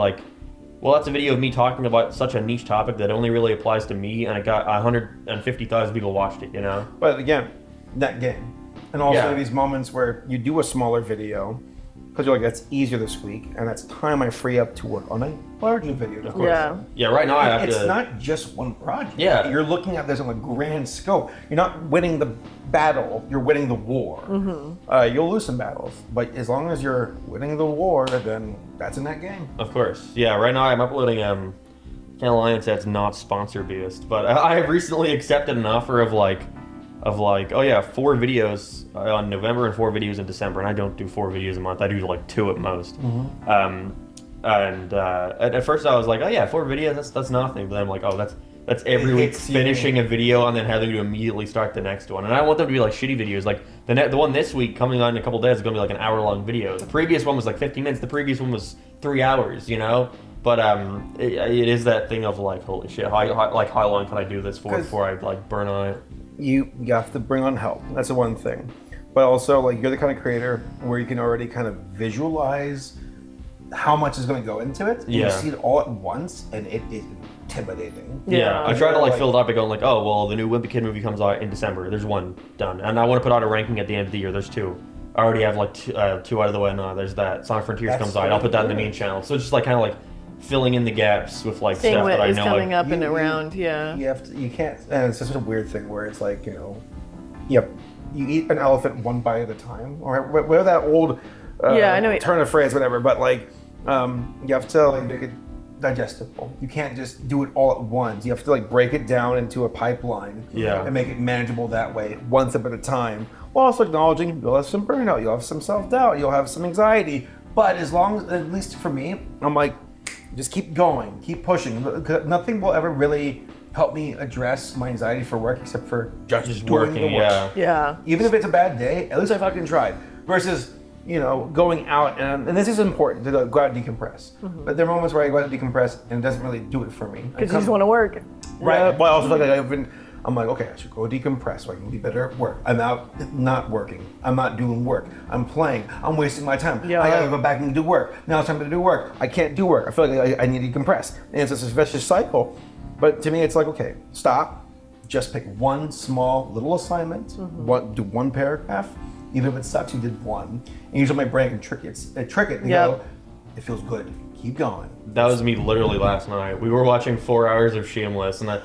Speaker 2: well, that's a video of me talking about such a niche topic that only really applies to me, and it got 150,000 people watched it,
Speaker 3: But again, that game. And also
Speaker 2: Yeah.
Speaker 3: these moments where you do a smaller video, because you're like, that's easier this week, and that's time I free up to work on a larger video. Of course.
Speaker 1: Yeah.
Speaker 2: Yeah, right now I have
Speaker 3: It's
Speaker 2: to.
Speaker 3: not just one project.
Speaker 2: Yeah.
Speaker 3: You're looking at this on a grand scope. You're not winning the battle, you're winning the war. You'll lose some battles, but as long as you're winning the war, then that's in that game.
Speaker 2: Of course. Yeah, right now I'm uploading, can't lie and say it's not sponsor based, but I have recently accepted an offer of like, oh yeah, 4 videos on November and 4 videos in December, and I don't do 4 videos a month. I do like 2 at most. And at first I was like, oh yeah, 4 videos, that's nothing. But then I'm like, oh, that's every week
Speaker 3: hits you.
Speaker 2: finishing a video and then having to immediately start the next one. And I want them to be like shitty videos. Like the one this week coming on in a couple days is gonna be like an hour-long video. The previous one was like 15 minutes. The previous one was 3 hours. You know. But it is that thing of like, holy shit, how long can I do this for before I like burn on it?
Speaker 3: You have to bring on help. That's the one thing. But also, like, you're the kind of creator where you can already kind of visualize how much is going to go into it. And
Speaker 2: Yeah.
Speaker 3: you see it all at once, and it is intimidating.
Speaker 2: Yeah, I try to like
Speaker 3: Like-
Speaker 2: fill it up by going like, oh well, the new Wimpy Kid movie comes out in December. There's 1 done, and I want to put out a ranking at the end of the year. There's 2. I already have like 2 out of the way now. There's that Sonic Frontiers
Speaker 3: That's
Speaker 2: comes out. I'll put that in the
Speaker 3: good.
Speaker 2: main channel. So it's just like kind of like filling in the gaps with like
Speaker 1: Seeing
Speaker 2: stuff
Speaker 1: what
Speaker 2: that I
Speaker 1: is
Speaker 2: know.
Speaker 1: coming
Speaker 2: Like,
Speaker 1: up and around, yeah.
Speaker 3: You can't, and it's just a weird thing where it's like, you eat an elephant one bite at a time, or whatever that old
Speaker 1: Yeah, I know it-
Speaker 3: turn of phrase, whatever. But like, you have to like make it digestible. You can't just do it all at once. You have to like break it down into a pipeline,
Speaker 2: Yeah.
Speaker 3: and make it manageable that way, one step at a time. While also acknowledging you'll have some burnout, you'll have some self-doubt, you'll have some anxiety. But as long as, at least for me, I'm like, just keep going, keep pushing. Nothing will ever really help me address my anxiety for work except for just doing the
Speaker 2: working,
Speaker 3: work.
Speaker 2: yeah.
Speaker 1: Yeah.
Speaker 3: Even if it's a bad day, at least I fucking tried. Versus, going out and this is important to go out and decompress. But there are moments where I go out and decompress and it doesn't really do it for me.
Speaker 1: Because you just want to work.
Speaker 3: Right.
Speaker 1: Yep.
Speaker 3: But I also I'm like, okay, I should go decompress so I can be better at work. I'm out not working. I'm not doing work. I'm playing. I'm wasting my time.
Speaker 1: Yeah.
Speaker 3: I gotta go back and do work. Now it's time to do work. I can't do work. I feel like I need to decompress. And it's this vicious cycle. But to me, it's like, okay, stop. Just pick one small little assignment. Do 1 paragraph. Even if it sucks, you did 1. And usually my brain can trick it and
Speaker 1: Yep.
Speaker 3: go, it feels good. Keep going.
Speaker 2: That was me literally last night. We were watching 4 hours of Shameless, and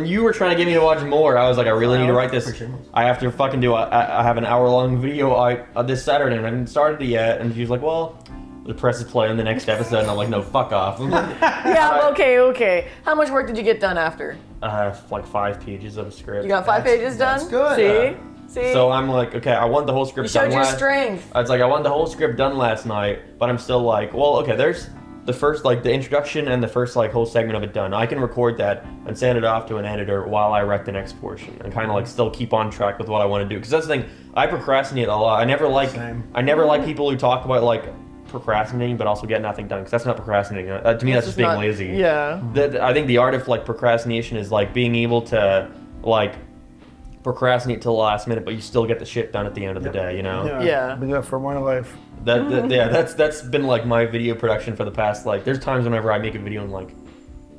Speaker 2: you were trying to get me to watch more. I was like, I really need to write this. I have to fucking do. I have an hour-long video this Saturday, and I haven't started it yet. And she was like, well, the press is play on the next episode, and I'm like, no, fuck off.
Speaker 1: Yeah, okay. How much work did you get done after?
Speaker 2: Like 5 pages of a script.
Speaker 1: You got 5 pages done?
Speaker 3: that's good.
Speaker 1: See?
Speaker 2: So I'm like, okay, I want the whole script
Speaker 1: You
Speaker 2: done
Speaker 1: showed your
Speaker 2: last.
Speaker 1: strength.
Speaker 2: I was like, I want the whole script done last night, but I'm still like, well, okay, there's the first, like, the introduction and the first, like, whole segment of it done. I can record that and send it off to an editor while I write the next portion and kind of, like, still keep on track with what I want to do. Because that's the thing, I procrastinate a lot. I never like people who talk about, like, procrastinating but also get nothing done, because that's not procrastinating. To me, that's just being lazy.
Speaker 1: Yeah.
Speaker 2: I think the art of, like, procrastination is, like, being able to, like, procrastinate till the last minute, but you still get the shit done at the end of the day, you know?
Speaker 1: Yeah.
Speaker 3: Been doing it for my life.
Speaker 2: That's been like my video production for the past, like, there's times whenever I make a video in like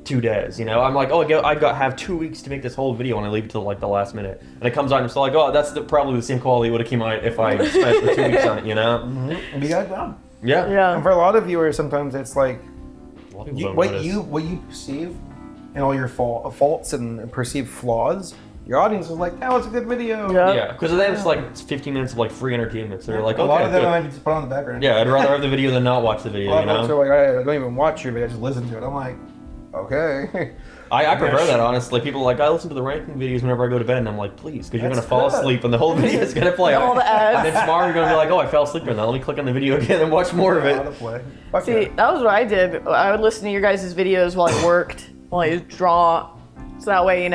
Speaker 2: 2 days, you know? I'm like, oh, I have 2 weeks to make this whole video, and I leave it till like the last minute. And it comes out and it's like, oh, that's probably the same quality it would have came out if I spent the 2 weeks on it, you know?
Speaker 3: And you got it done.
Speaker 2: Yeah.
Speaker 1: Yeah.
Speaker 3: And for a lot of viewers, sometimes it's like
Speaker 2: A lot of people don't notice.
Speaker 3: what you perceive and all your faults and perceived flaws. Your audience is like, that was a good video.
Speaker 1: Yeah.
Speaker 2: Yeah, because then it's 15 minutes of like free entertainment. So they're like,
Speaker 3: A lot
Speaker 2: okay,
Speaker 3: of them
Speaker 2: good.
Speaker 3: I just put on the background.
Speaker 2: Yeah, I'd rather have the video than not watch the
Speaker 3: A
Speaker 2: video,
Speaker 3: lot
Speaker 2: you
Speaker 3: of folks
Speaker 2: know?
Speaker 3: are like, I don't even watch your video, I just listen to it. I'm like, okay.
Speaker 2: I prefer that, honestly. People are like, I listen to the ranking videos whenever I go to bed, and I'm like, please, because you're going to
Speaker 3: That's
Speaker 2: fall
Speaker 3: good.
Speaker 2: asleep and the whole video is going to play.
Speaker 1: All the ads.
Speaker 2: And then tomorrow you're going to be like, oh, I fell asleep during that. Let me click on the video again and watch more of it.
Speaker 3: Autoplay. Fuck
Speaker 1: See,
Speaker 3: yeah.
Speaker 1: that was what I did. I would listen to your guys' videos while I worked, while I draw. So that way,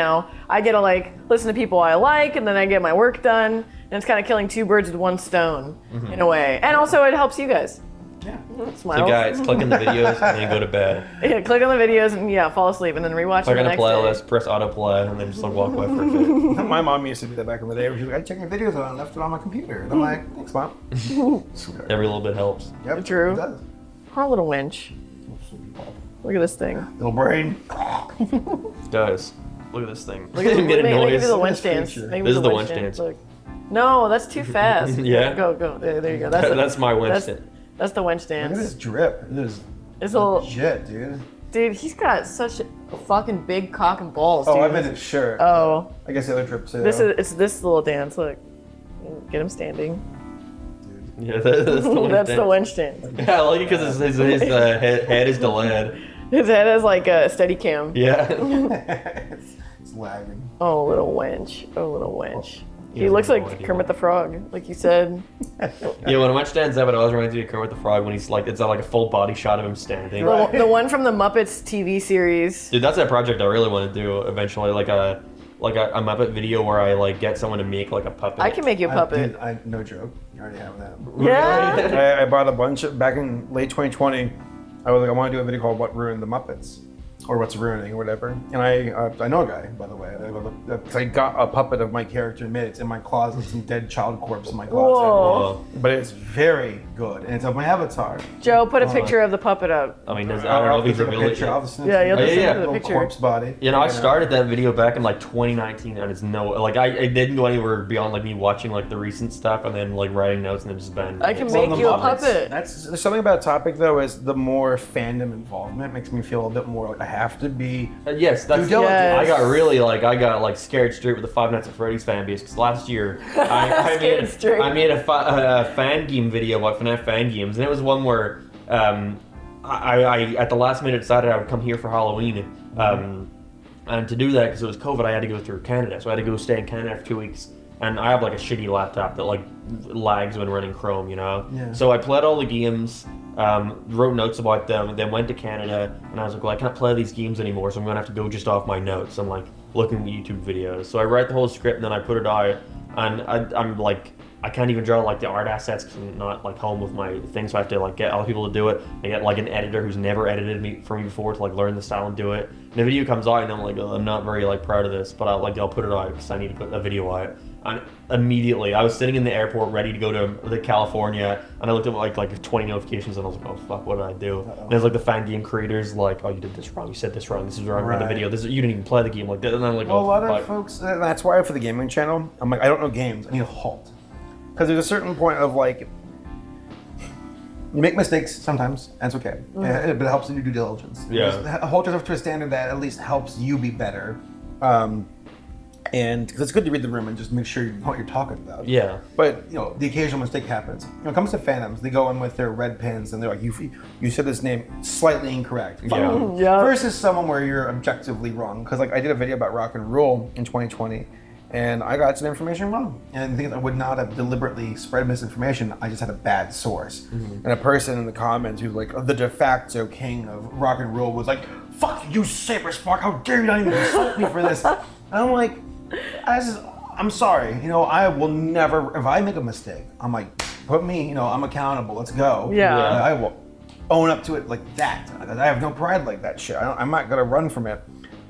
Speaker 1: I get to like listen to people I like, and then I get my work done. And it's kind of killing 2 birds with 1 stone in a way. And also it helps you guys.
Speaker 3: Yeah.
Speaker 1: Smile.
Speaker 2: So guys, click on the videos and then go to bed.
Speaker 1: Yeah, click on the videos and fall asleep and then rewatch
Speaker 2: Click
Speaker 1: them
Speaker 2: on
Speaker 1: the
Speaker 2: a
Speaker 1: next day.
Speaker 2: playlist, press autoplay, and then just like walk away for a bit.
Speaker 3: My mom used to do that back in the day. Where she was like, I check your videos and I left it on my computer. And I'm like, thanks, Mom.
Speaker 2: Every little bit helps.
Speaker 3: Yep,
Speaker 1: True.
Speaker 3: it does.
Speaker 1: Oh, little winch. Look at this thing.
Speaker 3: Little brain.
Speaker 2: Guys, look at this thing.
Speaker 1: Look at
Speaker 2: Didn't get a
Speaker 1: make me
Speaker 2: noise.
Speaker 1: do the winch
Speaker 3: This
Speaker 1: dance.
Speaker 3: feature.
Speaker 1: Make me
Speaker 2: This
Speaker 1: do
Speaker 2: is the winch dance.
Speaker 1: Look. No, that's too fast.
Speaker 2: Yeah?
Speaker 1: Go. There you go.
Speaker 2: That's my winch
Speaker 1: that's-
Speaker 2: dance.
Speaker 1: That's the wench
Speaker 3: Look at
Speaker 1: dance.
Speaker 3: this drip. It is
Speaker 1: It's a little,
Speaker 3: legit, dude.
Speaker 1: dude. He's got such a fucking big cock and balls, dude.
Speaker 3: Oh, I meant his shirt.
Speaker 1: Oh,
Speaker 3: I guess the other drip too.
Speaker 1: it's this little dance. Look, get him standing.
Speaker 2: Yeah, that's the wench
Speaker 1: That's the
Speaker 2: dance.
Speaker 1: wench dance.
Speaker 2: Yeah, I like it because his head is delayed.
Speaker 1: His head has like a steady cam.
Speaker 2: Yeah.
Speaker 3: It's lagging.
Speaker 1: Oh, little wench. Oh, little wench. He
Speaker 2: has
Speaker 1: looks
Speaker 2: no
Speaker 1: like
Speaker 2: idea.
Speaker 1: Kermit the Frog, like you said.
Speaker 2: Yeah, when a wench stands up, it always reminds me of Kermit the Frog when he's like, it's like a full body shot of him standing.
Speaker 1: The one from the Muppets TV series.
Speaker 2: Dude, that's a project I really want to do eventually, like a Muppet video where I like get someone to make like a puppet.
Speaker 1: I can make you a puppet.
Speaker 3: No joke. You already have that.
Speaker 1: Yeah.
Speaker 3: I bought a bunch back in late 2020. I was like, I want to do a video called "What Ruined the Muppets," or "What's Ruining," or whatever. And I know a guy, by the way. I got a puppet of my character made. It's in my closet. Some dead child corpse in my closet.
Speaker 1: Whoa.
Speaker 3: But it's very good, and it's of my avatar.
Speaker 1: Joe, put a picture of the puppet up.
Speaker 2: I mean, I don't know if he's a village.
Speaker 3: I'll just send
Speaker 1: Yeah,
Speaker 3: it
Speaker 1: you'll
Speaker 3: to
Speaker 1: just
Speaker 3: you.
Speaker 1: send
Speaker 2: yeah.
Speaker 1: the
Speaker 3: Little
Speaker 1: picture.
Speaker 3: corpse body.
Speaker 2: You know, I started that video back in like 2019, and it's it didn't go anywhere beyond like me watching like the recent stuff and then like writing notes and then just been.
Speaker 1: I can
Speaker 3: Well,
Speaker 1: make
Speaker 3: the
Speaker 1: you a
Speaker 3: Muppets,
Speaker 1: puppet.
Speaker 3: There's something about a topic though is the more fandom involvement makes me feel a bit more like I have to be.
Speaker 2: Yes, that's.
Speaker 3: Due diligence.
Speaker 1: Yes.
Speaker 2: I got like scared straight with the Five Nights at Freddy's fan base because last year
Speaker 1: Scared straight.
Speaker 2: I made a fan game video about FNAF fan games, and it was one where I at the last minute decided I would come here for Halloween. And to do that, because it was COVID, I had to go through Canada, so I had to go stay in Canada for 2 weeks. And I have like a shitty laptop that like lags when running Chrome, you know.
Speaker 3: Yeah.
Speaker 2: So I played all the games, wrote notes about them, then went to Canada, and I was like, well, I can't play these games anymore, so I'm gonna have to go just off my notes. I'm like looking at YouTube videos, so I write the whole script and then I put it out, and I'm like, I can't even draw like the art assets because I'm not like home with my thing, so I have to like get other people to do it. I get like an editor who's never edited for me before to like learn the style and do it. And the video comes out and I'm like, oh, I'm not very like proud of this, but I'll put it out because I need to put a video out. And immediately I was sitting in the airport ready to go to California, and I looked at like 20 notifications and I was like, oh fuck, what did I do? And there's like the fan game creators like, oh, you did this wrong, you said this wrong, this is wrong with the
Speaker 3: Right.
Speaker 2: video, you didn't even play the game like that. And I'm like,
Speaker 3: Well, a
Speaker 2: oh
Speaker 3: lot of
Speaker 2: fuck.
Speaker 3: folks. That's why for the gaming channel, I'm like, I don't know games. I need a halt because there's a certain point of like, you make mistakes sometimes, and it's okay. But it helps you do due diligence.
Speaker 2: Yeah.
Speaker 3: Just hold yourself to a standard that at least helps you be better. And because it's good to read the room and just make sure you know what you're talking about.
Speaker 2: Yeah.
Speaker 3: But you know, the occasional mistake happens. When it comes to fandoms, they go in with their red pens and they're like, "You said this name slightly incorrect." Fine.
Speaker 1: Yeah.
Speaker 3: Versus someone where you're objectively wrong. Because like I did a video about rock and roll in 2020, and I got some information wrong. And things I would not have deliberately spread misinformation. I just had a bad source. And a person in the comments who's like the de facto king of rock and roll was like, "Fuck you, Saberspark! How dare you not even insult me for this?" And I'm like, I'm sorry, you know, I will never, if I make a mistake, I'm like, put me, you know, I'm accountable, let's go.
Speaker 1: Yeah.
Speaker 3: I will own up to it like that. I have no pride like that shit. I'm not gonna run from it.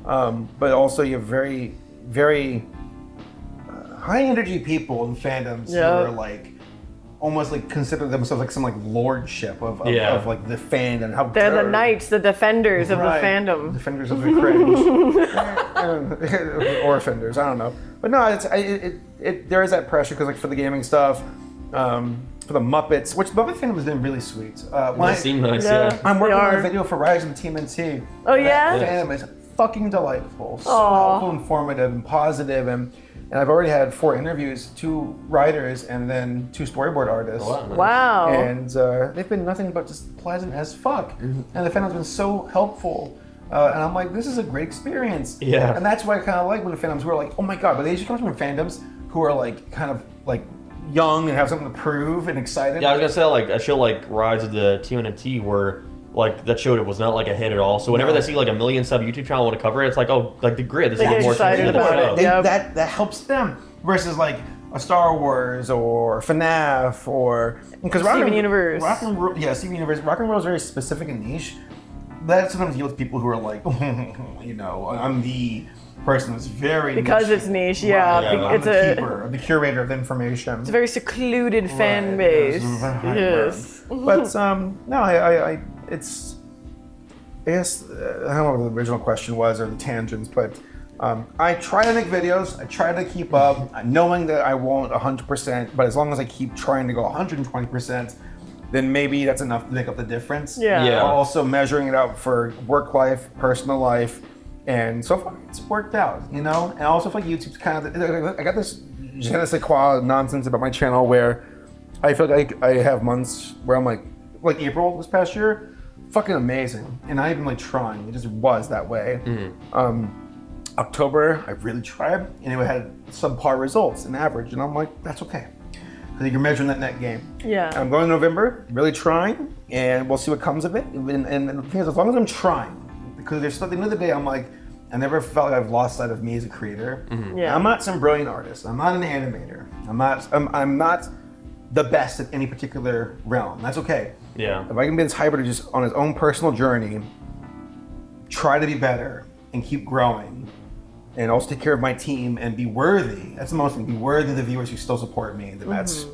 Speaker 3: But also you have very, very high energy people in fandoms who are like, almost like consider themselves like some like lordship of like the fandom. How
Speaker 1: They're the
Speaker 3: dare-
Speaker 1: knights, the defenders of the
Speaker 3: Right.
Speaker 1: fandom.
Speaker 3: Defenders of the cringe. Or offenders, I don't know. But no, there is that pressure because like for the gaming stuff, for the Muppets, which the Muppet fandom has been really sweet.
Speaker 2: They seem nice,
Speaker 1: Yeah.
Speaker 2: yeah.
Speaker 3: I'm working
Speaker 1: They
Speaker 3: on a
Speaker 1: are.
Speaker 3: video for Rise of TMNT.
Speaker 1: Oh, yeah?
Speaker 3: That fandom is fucking delightful. So
Speaker 1: Aw.
Speaker 3: helpful, informative, and positive. And I've already had 4 interviews, 2 writers, and then 2 storyboard artists.
Speaker 2: Oh, wow.
Speaker 1: Wow.
Speaker 3: And they've been nothing but just pleasant as fuck. And the fandom's been so helpful. And I'm like, this is a great experience.
Speaker 2: Yeah.
Speaker 3: And that's why I kind of like when the fandoms who are like, oh my god, but they usually come from fandoms who are like kind of like young and have something to prove and excited.
Speaker 2: Yeah, I was gonna say like a show like Rise of the TMNT where like that show was not like a hit at all. So whenever they see like a million sub YouTube channel want to cover it, it's like, oh, like the grid. This
Speaker 1: They
Speaker 2: is
Speaker 1: get
Speaker 2: more
Speaker 1: excited
Speaker 2: to the
Speaker 1: about
Speaker 2: show.
Speaker 1: it. Yep.
Speaker 3: That helps them versus like a Star Wars or FNAF or because
Speaker 1: Steven Universe.
Speaker 3: Rock and Roll, yeah, Steven Universe. Rock and Roll is very specific and niche. That sometimes deals with people who are like, you know, I'm the person who's very
Speaker 1: Because
Speaker 3: niche.
Speaker 1: it's niche, yeah.
Speaker 3: Right,
Speaker 1: Be-
Speaker 3: I'm
Speaker 1: it's
Speaker 3: the
Speaker 1: a
Speaker 3: keeper, the curator of information.
Speaker 1: it's a very secluded fan
Speaker 3: Right,
Speaker 1: base.
Speaker 3: yes,
Speaker 1: Yes.
Speaker 3: But no, I it's. I guess I don't know what the original question was or the tangents, but I try to make videos. I try to keep up, knowing that I won't 100%, but as long as I keep trying to go 120%, then maybe that's enough to make up the difference.
Speaker 1: Yeah.
Speaker 2: Yeah.
Speaker 3: Also measuring it out for work life, personal life, and so far it's worked out, you know? And also for YouTube's kind of, I got this je ne sais quoi nonsense about my channel where I feel like I have months where I'm like April this past year, fucking amazing. And I even like trying, it just was that way. October, I really tried, and it had subpar results in average, and I'm like, that's okay. Because you're measuring that net gain.
Speaker 1: Yeah.
Speaker 3: I'm going in November, really trying, and we'll see what comes of it. And the thing is, as long as I'm trying, because there's at the end of the day, I'm like, I never felt like I've lost sight of me as a creator.
Speaker 1: Yeah.
Speaker 3: I'm not some brilliant artist. I'm not an animator. I'm not the best at any particular realm. That's okay.
Speaker 2: Yeah.
Speaker 3: If I can be this hybrid just on his own personal journey, try to be better and keep growing, and also take care of my team and be worthy. That's the most thing. Be worthy of the viewers who still support me. That's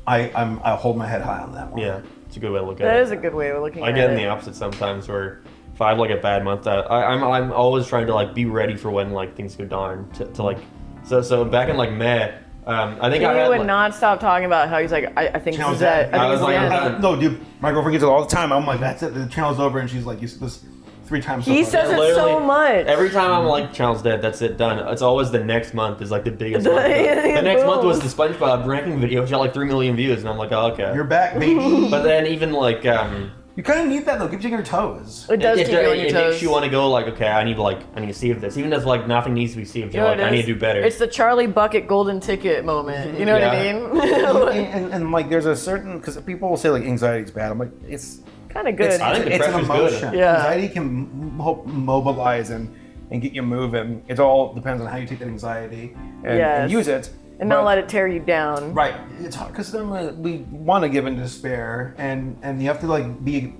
Speaker 3: I'll hold my head high on that one.
Speaker 2: Yeah, it's a good way to look at
Speaker 1: That
Speaker 2: it.
Speaker 1: is a good way of looking
Speaker 2: I
Speaker 1: at
Speaker 2: get
Speaker 1: it.
Speaker 2: in the opposite sometimes where if I have like a bad month, I'm always trying to like be ready for when like things go down to like so back in like May, I think I
Speaker 1: He
Speaker 2: had
Speaker 1: would
Speaker 2: like,
Speaker 1: not stop talking about how he's like, I think this
Speaker 3: Channel's
Speaker 1: is it.
Speaker 3: dead.
Speaker 1: I
Speaker 2: I was
Speaker 1: think
Speaker 2: like,
Speaker 1: this is the end.
Speaker 3: No, dude, my girlfriend gets it all the time. I'm like, that's it. The channel's over, and she's like, you said this 3 times.
Speaker 1: He
Speaker 3: so far.
Speaker 1: says it
Speaker 2: literally,
Speaker 1: so much.
Speaker 2: Every time I'm like, channel's dead, that's it, done. It's always the next month is like the biggest month. The next month was the SpongeBob ranking video, which got like 3 million views, and I'm like, oh, okay.
Speaker 3: You're back, baby.
Speaker 2: But then even like,
Speaker 3: You kind of need that though. Keeps you on your toes.
Speaker 1: It does keep you on your
Speaker 2: it
Speaker 1: toes.
Speaker 2: makes you want to go like, okay, I need to save this. Even if like nothing needs to be saved,
Speaker 1: You
Speaker 2: you're
Speaker 1: know
Speaker 2: like,
Speaker 1: what it
Speaker 2: I need
Speaker 1: is?
Speaker 2: to do better.
Speaker 1: It's the Charlie Bucket golden ticket moment. You know what I
Speaker 2: Yeah.
Speaker 1: mean?
Speaker 3: and like, there's a certain, because people will say like anxiety's bad. I'm like, it's
Speaker 1: Kind of good.
Speaker 2: I think
Speaker 3: it's an
Speaker 2: depression's good.
Speaker 3: emotion.
Speaker 1: Yeah.
Speaker 3: Anxiety can mobilize and get you moving. It all depends on how you take that anxiety and
Speaker 1: Yes.
Speaker 3: use it.
Speaker 1: and not
Speaker 3: But-
Speaker 1: let it tear you down.
Speaker 3: Right, it's hard because then we want to give in despair, and you have to like be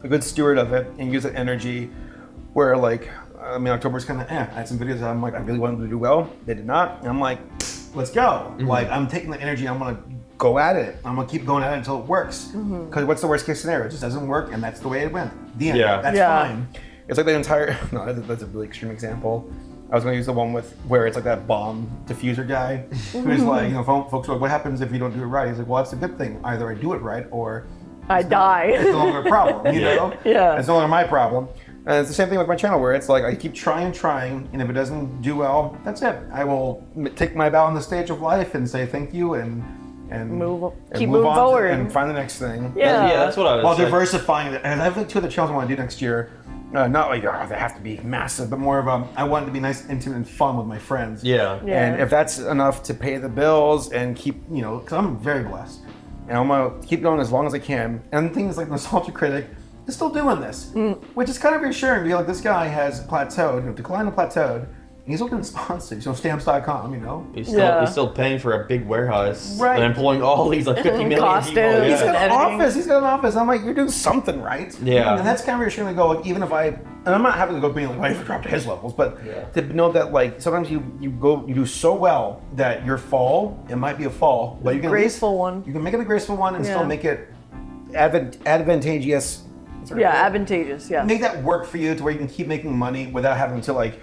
Speaker 3: a good steward of it and use that energy. Where like October's kind of I had some videos that I'm like I really wanted to do well, they did not, and I'm like let's go. Like I'm taking the energy, I'm gonna go at it. I'm gonna keep going at it until it works. Because what's the worst case scenario? It just doesn't work, and that's the way it went. The end.
Speaker 2: Yeah.
Speaker 3: That's
Speaker 1: Yeah.
Speaker 3: fine. It's like the entire. No, that's a really extreme example. I was going to use the one with where it's like that bomb diffuser guy who's like, folks are like, what happens if you don't do it right? He's like, well, that's a good thing. Either I do it right or
Speaker 1: I die.
Speaker 3: it's no longer a problem, you know?
Speaker 1: Yeah.
Speaker 3: It's no longer my problem. And it's the same thing with my channel where it's like I keep trying, and if it doesn't do well, that's it. I will take my bow on the stage of life and say thank you and
Speaker 1: Keep
Speaker 3: move
Speaker 1: moving
Speaker 3: on
Speaker 1: forward.
Speaker 3: and find the next thing.
Speaker 1: Yeah.
Speaker 2: Yeah, that's what I was
Speaker 3: While
Speaker 2: saying.
Speaker 3: diversifying it, and I have like 2 other channels I want to do next year. Not like they have to be massive, but more of I want it to be nice, intimate, and fun with my friends.
Speaker 2: Yeah.
Speaker 1: Yeah.
Speaker 3: And if that's enough to pay the bills and keep, because I'm very blessed, and I'm gonna keep going as long as I can. And things like Nostalgia Critic is still doing this, which is kind of reassuring. Because like this guy has plateaued, declined and plateaued. And he's looking at sponsors, stamps.com,
Speaker 2: He's still paying for a big warehouse.
Speaker 3: Right.
Speaker 2: And employing all these like 50 million
Speaker 1: Costumes.
Speaker 2: people.
Speaker 3: He's
Speaker 2: Yeah.
Speaker 3: got an
Speaker 1: editing.
Speaker 3: office. He's got an office. I'm like, you're doing something right.
Speaker 2: Yeah.
Speaker 3: And that's kind of reassuring to go, like, even if and I'm not having to go being like, I have to drop to his levels, but to know that, like, sometimes you do so well that your fall, it might be a fall, but you can
Speaker 1: Graceful one.
Speaker 3: You can make it a graceful one and
Speaker 1: Yeah.
Speaker 3: still make it advantageous.
Speaker 1: Yeah, advantageous. Yeah.
Speaker 3: Make that work for you to where you can keep making money without having to like,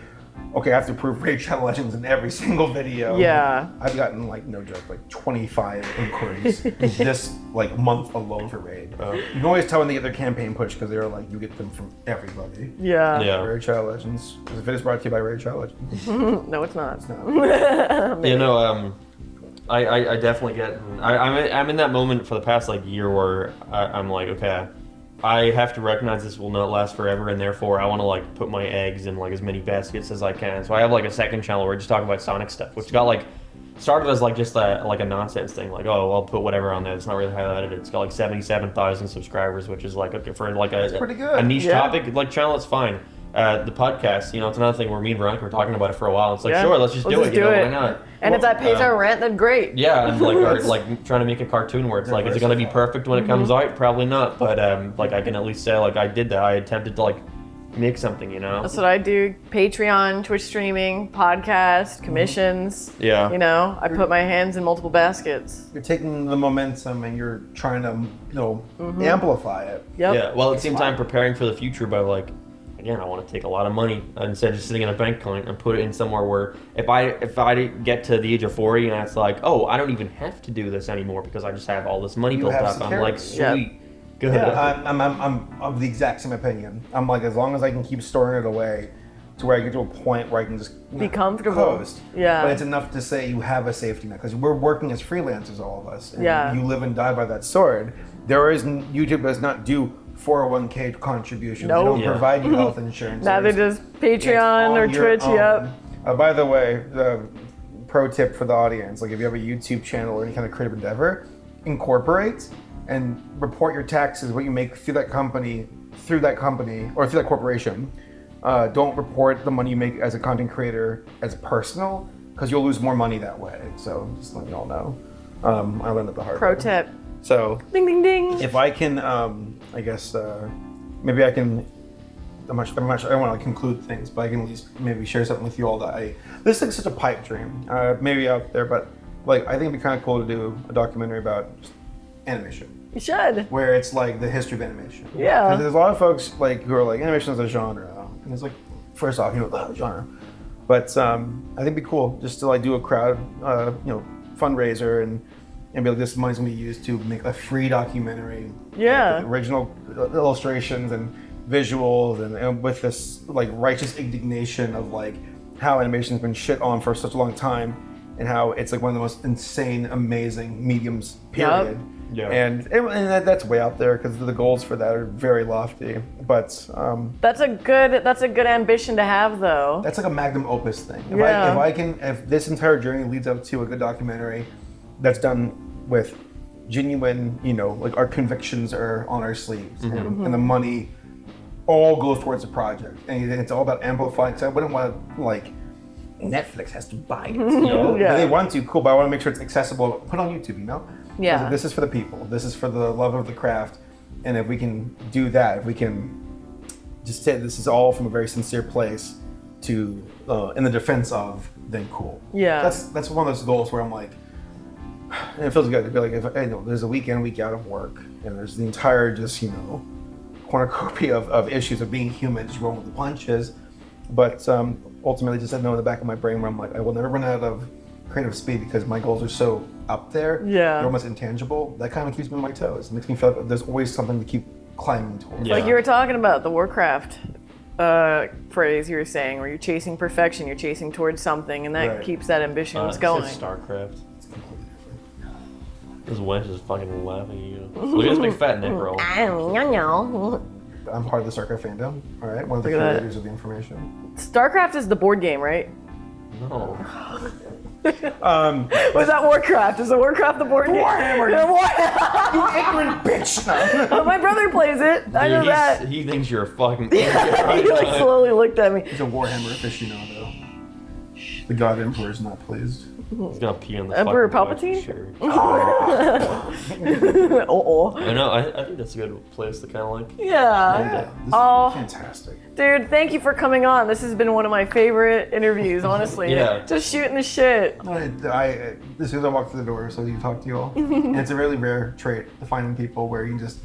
Speaker 3: okay, I have to prove Raid Shadow Legends in every single video.
Speaker 1: Yeah.
Speaker 3: I've gotten like no joke, like 25 inquiries this like month alone for Raid. You can always tell when they get their campaign push because they're like you get them from everybody.
Speaker 1: Yeah.
Speaker 2: Yeah.
Speaker 3: Raid Shadow Legends. This video is brought to you by Raid Shadow Legends.
Speaker 1: No, it's not.
Speaker 2: I definitely get. I'm in that moment for the past like year where I'm like, okay, I have to recognize this will not last forever, and therefore I want to like put my eggs in like as many baskets as I can. So I have like a second channel where I just talk about Sonic stuff, which got like started as like just a nonsense thing, like I'll put whatever on there. It's not really highlighted. It's got like 77,000 subscribers, which is like okay for like
Speaker 3: pretty good.
Speaker 2: a niche
Speaker 1: Yeah.
Speaker 2: topic like channel. It's fine. The podcast, it's another thing where me and Veronica were talking about it for a while. It's like,
Speaker 1: Yeah.
Speaker 2: sure, let's just do it. Why not?
Speaker 1: And if that pays our rent, then great.
Speaker 2: Yeah, and like or, like trying to make a cartoon where it's like, is it gonna be perfect when it comes out? Probably not. But like I can at least say like I did that. I attempted to like make something,
Speaker 1: That's what I do. Patreon, Twitch streaming, podcast, commissions.
Speaker 2: Yeah.
Speaker 1: I put my hands in multiple baskets.
Speaker 3: You're taking the momentum and you're trying to amplify it.
Speaker 1: Yep.
Speaker 2: Yeah. Well, at the same time, preparing for the future by like again, I want to take a lot of money instead of just sitting in a bank account and put it in somewhere where if I get to the age of 40 and it's like, oh, I don't even have to do this anymore because I just have all this money built up. I'm like, sweet. Good.
Speaker 3: Yeah, I'm of the exact same opinion. I'm like, as long as I can keep storing it away to where I get to a point where I can just
Speaker 1: Be comfortable.
Speaker 3: coast.
Speaker 1: Yeah.
Speaker 3: But it's enough to say you have a safety net because we're working as freelancers, all of us. And
Speaker 1: Yeah.
Speaker 3: you live and die by that sword. YouTube does not do 401k contributions.
Speaker 1: Nope.
Speaker 3: They don't
Speaker 2: Yeah.
Speaker 3: provide you health insurance.
Speaker 1: Neither does Patreon or Twitch. Yep.
Speaker 3: By the way, the pro tip for the audience: like if you have a YouTube channel or any kind of creative endeavor, incorporate and report your taxes, what you make through that company, or through that corporation. Don't report the money you make as a content creator as personal, because you'll lose more money that way. So just let you all know. I learned it the hard way.
Speaker 1: Pro tip.
Speaker 3: So
Speaker 1: Ding ding ding.
Speaker 3: if I can, I guess maybe I can. I'm not sure, I don't want to conclude things, but I can at least maybe share something with you all that this is such a pipe dream, maybe out there, but like I think it'd be kind of cool to do a documentary about just animation,
Speaker 1: You should.
Speaker 3: where it's like the history of animation.
Speaker 1: Yeah.
Speaker 3: 'Cause there's a lot of folks like who are like animation is a genre, and it's like first off, the genre, but I think it'd be cool just to like do a crowd, fundraiser and be like, this money's gonna be used to make a free documentary.
Speaker 1: Yeah.
Speaker 3: With original illustrations and visuals and with this like righteous indignation of like how animation's been shit on for such a long time and how it's like one of the most insane, amazing mediums, period.
Speaker 2: Yeah.
Speaker 3: And that's way out there because the goals for that are very lofty. But
Speaker 1: That's a good ambition to have, though.
Speaker 3: that's like a magnum opus thing.
Speaker 1: Yeah.
Speaker 3: If this entire journey leads up to a good documentary that's done with genuine, like our convictions are on our sleeves and the money all goes towards the project. And it's all about amplifying. So I wouldn't want to like Netflix has to buy it.
Speaker 1: Yeah.
Speaker 3: If they want to, cool, but I want to make sure it's accessible. Put it on YouTube,
Speaker 1: Yeah.
Speaker 3: Like, this is for the people. This is for the love of the craft. And if we can do that, if we can just say this is all from a very sincere place to in the defense of, then cool.
Speaker 1: Yeah.
Speaker 3: That's one of those goals where I'm like, and it feels good to be like, if there's a week in, week out of work, and there's the entire just cornucopia of issues of being human, just rolling with the punches. But ultimately, just I know in the back of my brain where I'm like, I will never run out of creative speed because my goals are so up there.
Speaker 1: Yeah.
Speaker 3: They're almost intangible. That kind of keeps me on my toes. It makes me feel like there's always something to keep climbing towards.
Speaker 2: Yeah.
Speaker 1: Like you were talking about the Warcraft phrase you were saying, where you're chasing perfection, you're chasing towards something, and that
Speaker 3: Right.
Speaker 1: keeps that ambition
Speaker 2: It says
Speaker 1: going.
Speaker 2: StarCraft.
Speaker 3: It's completely different.
Speaker 2: This wench is fucking laughing at you. Look at this big fat neck roll.
Speaker 3: I'm part of the StarCraft fandom. All right, one of the
Speaker 1: Look at that.
Speaker 3: creators of the information.
Speaker 1: StarCraft is the board game, right?
Speaker 2: No.
Speaker 1: Was that Warcraft? Is the Warcraft the board game?
Speaker 3: Warhammer.
Speaker 1: Yeah, Warhammer.
Speaker 3: You ignorant bitch! No.
Speaker 1: My brother plays it. I know
Speaker 2: Dude,
Speaker 1: that.
Speaker 2: he thinks you're a fucking.
Speaker 1: He like slowly looked at me.
Speaker 3: He's a Warhammer aficionado. The God Emperor is not pleased.
Speaker 2: He's gonna pee on the
Speaker 1: Emperor
Speaker 2: fucking
Speaker 1: Palpatine?
Speaker 2: Sure.
Speaker 1: Oh,
Speaker 2: I know. I think that's a good place to kind of like.
Speaker 1: yeah.
Speaker 3: This
Speaker 1: Oh.
Speaker 3: is fantastic.
Speaker 1: Dude, thank you for coming on. This has been one of my favorite interviews, honestly.
Speaker 2: Yeah.
Speaker 1: Just shooting the shit.
Speaker 3: As soon as I walk through the door, so you talk to you all. And it's a really rare trait to find in people where you can just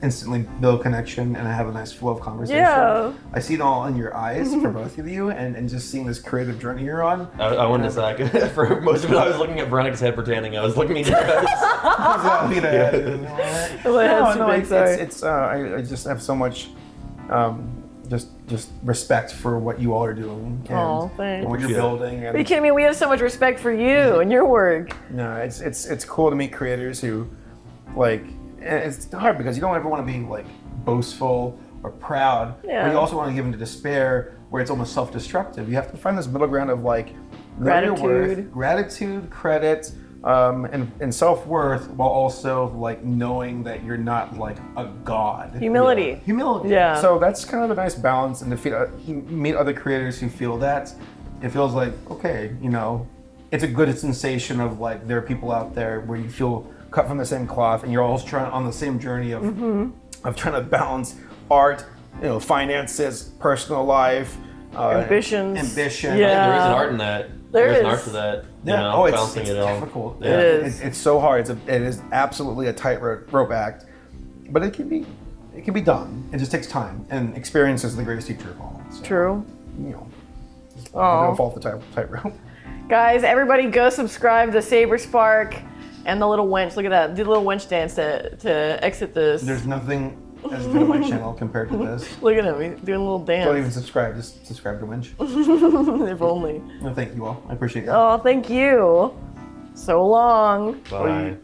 Speaker 3: instantly build connection and have a nice flow of conversation.
Speaker 1: Yeah.
Speaker 3: I see it all in your eyes for both of you and just seeing this creative journey you're on.
Speaker 2: I wanted to say for most of it, I was looking at Veronica's head pretending I was looking at your eyes.
Speaker 1: My head's too
Speaker 3: No,
Speaker 1: big, sorry.
Speaker 3: it's I just have so much just respect for what you all are doing and,
Speaker 1: Aw, thanks.
Speaker 3: and what you're
Speaker 2: Yeah.
Speaker 3: building.
Speaker 1: Are you
Speaker 3: And
Speaker 1: kidding me? We have so much respect for you and your work.
Speaker 3: no, it's cool to meet creators who like. And it's hard because you don't ever want to be like boastful or proud,
Speaker 1: Yeah.
Speaker 3: but you also want to give into despair where it's almost self-destructive. You have to find this middle ground of like know your worth, gratitude, credit, and self-worth, while also like knowing that you're not like a god.
Speaker 1: Humility.
Speaker 3: Humility.
Speaker 1: Yeah.
Speaker 3: So that's kind of a nice balance, and to meet other creators who feel that, it feels like okay, it's a good sensation of like there are people out there where you feel cut from the same cloth, and you're all trying on the same journey of trying to balance art, finances, personal life,
Speaker 1: Ambitions.
Speaker 3: ambition.
Speaker 1: Yeah.
Speaker 2: There is an art in that.
Speaker 1: There
Speaker 2: There's an
Speaker 1: is.
Speaker 2: art to that.
Speaker 3: Yeah. It's
Speaker 2: balancing it all.
Speaker 3: difficult.
Speaker 2: Yeah.
Speaker 1: It is.
Speaker 3: It's so hard. It is absolutely a tightrope act, but it can be it can be done. It just takes time, and experience is the greatest teacher of all. So,
Speaker 1: True.
Speaker 3: You know,
Speaker 1: Oh.
Speaker 3: don't fall off the tightrope.
Speaker 1: Guys, everybody go subscribe to Saberspark and the little winch. Look at that. Do the little winch dance to exit this.
Speaker 3: There's nothing as good on my channel compared to this.
Speaker 1: Look at him. He's doing a little dance.
Speaker 3: Don't even subscribe. Just subscribe to Winch.
Speaker 1: If only.
Speaker 3: No, thank you all. I appreciate that.
Speaker 1: Oh, thank you. So long.
Speaker 2: Bye.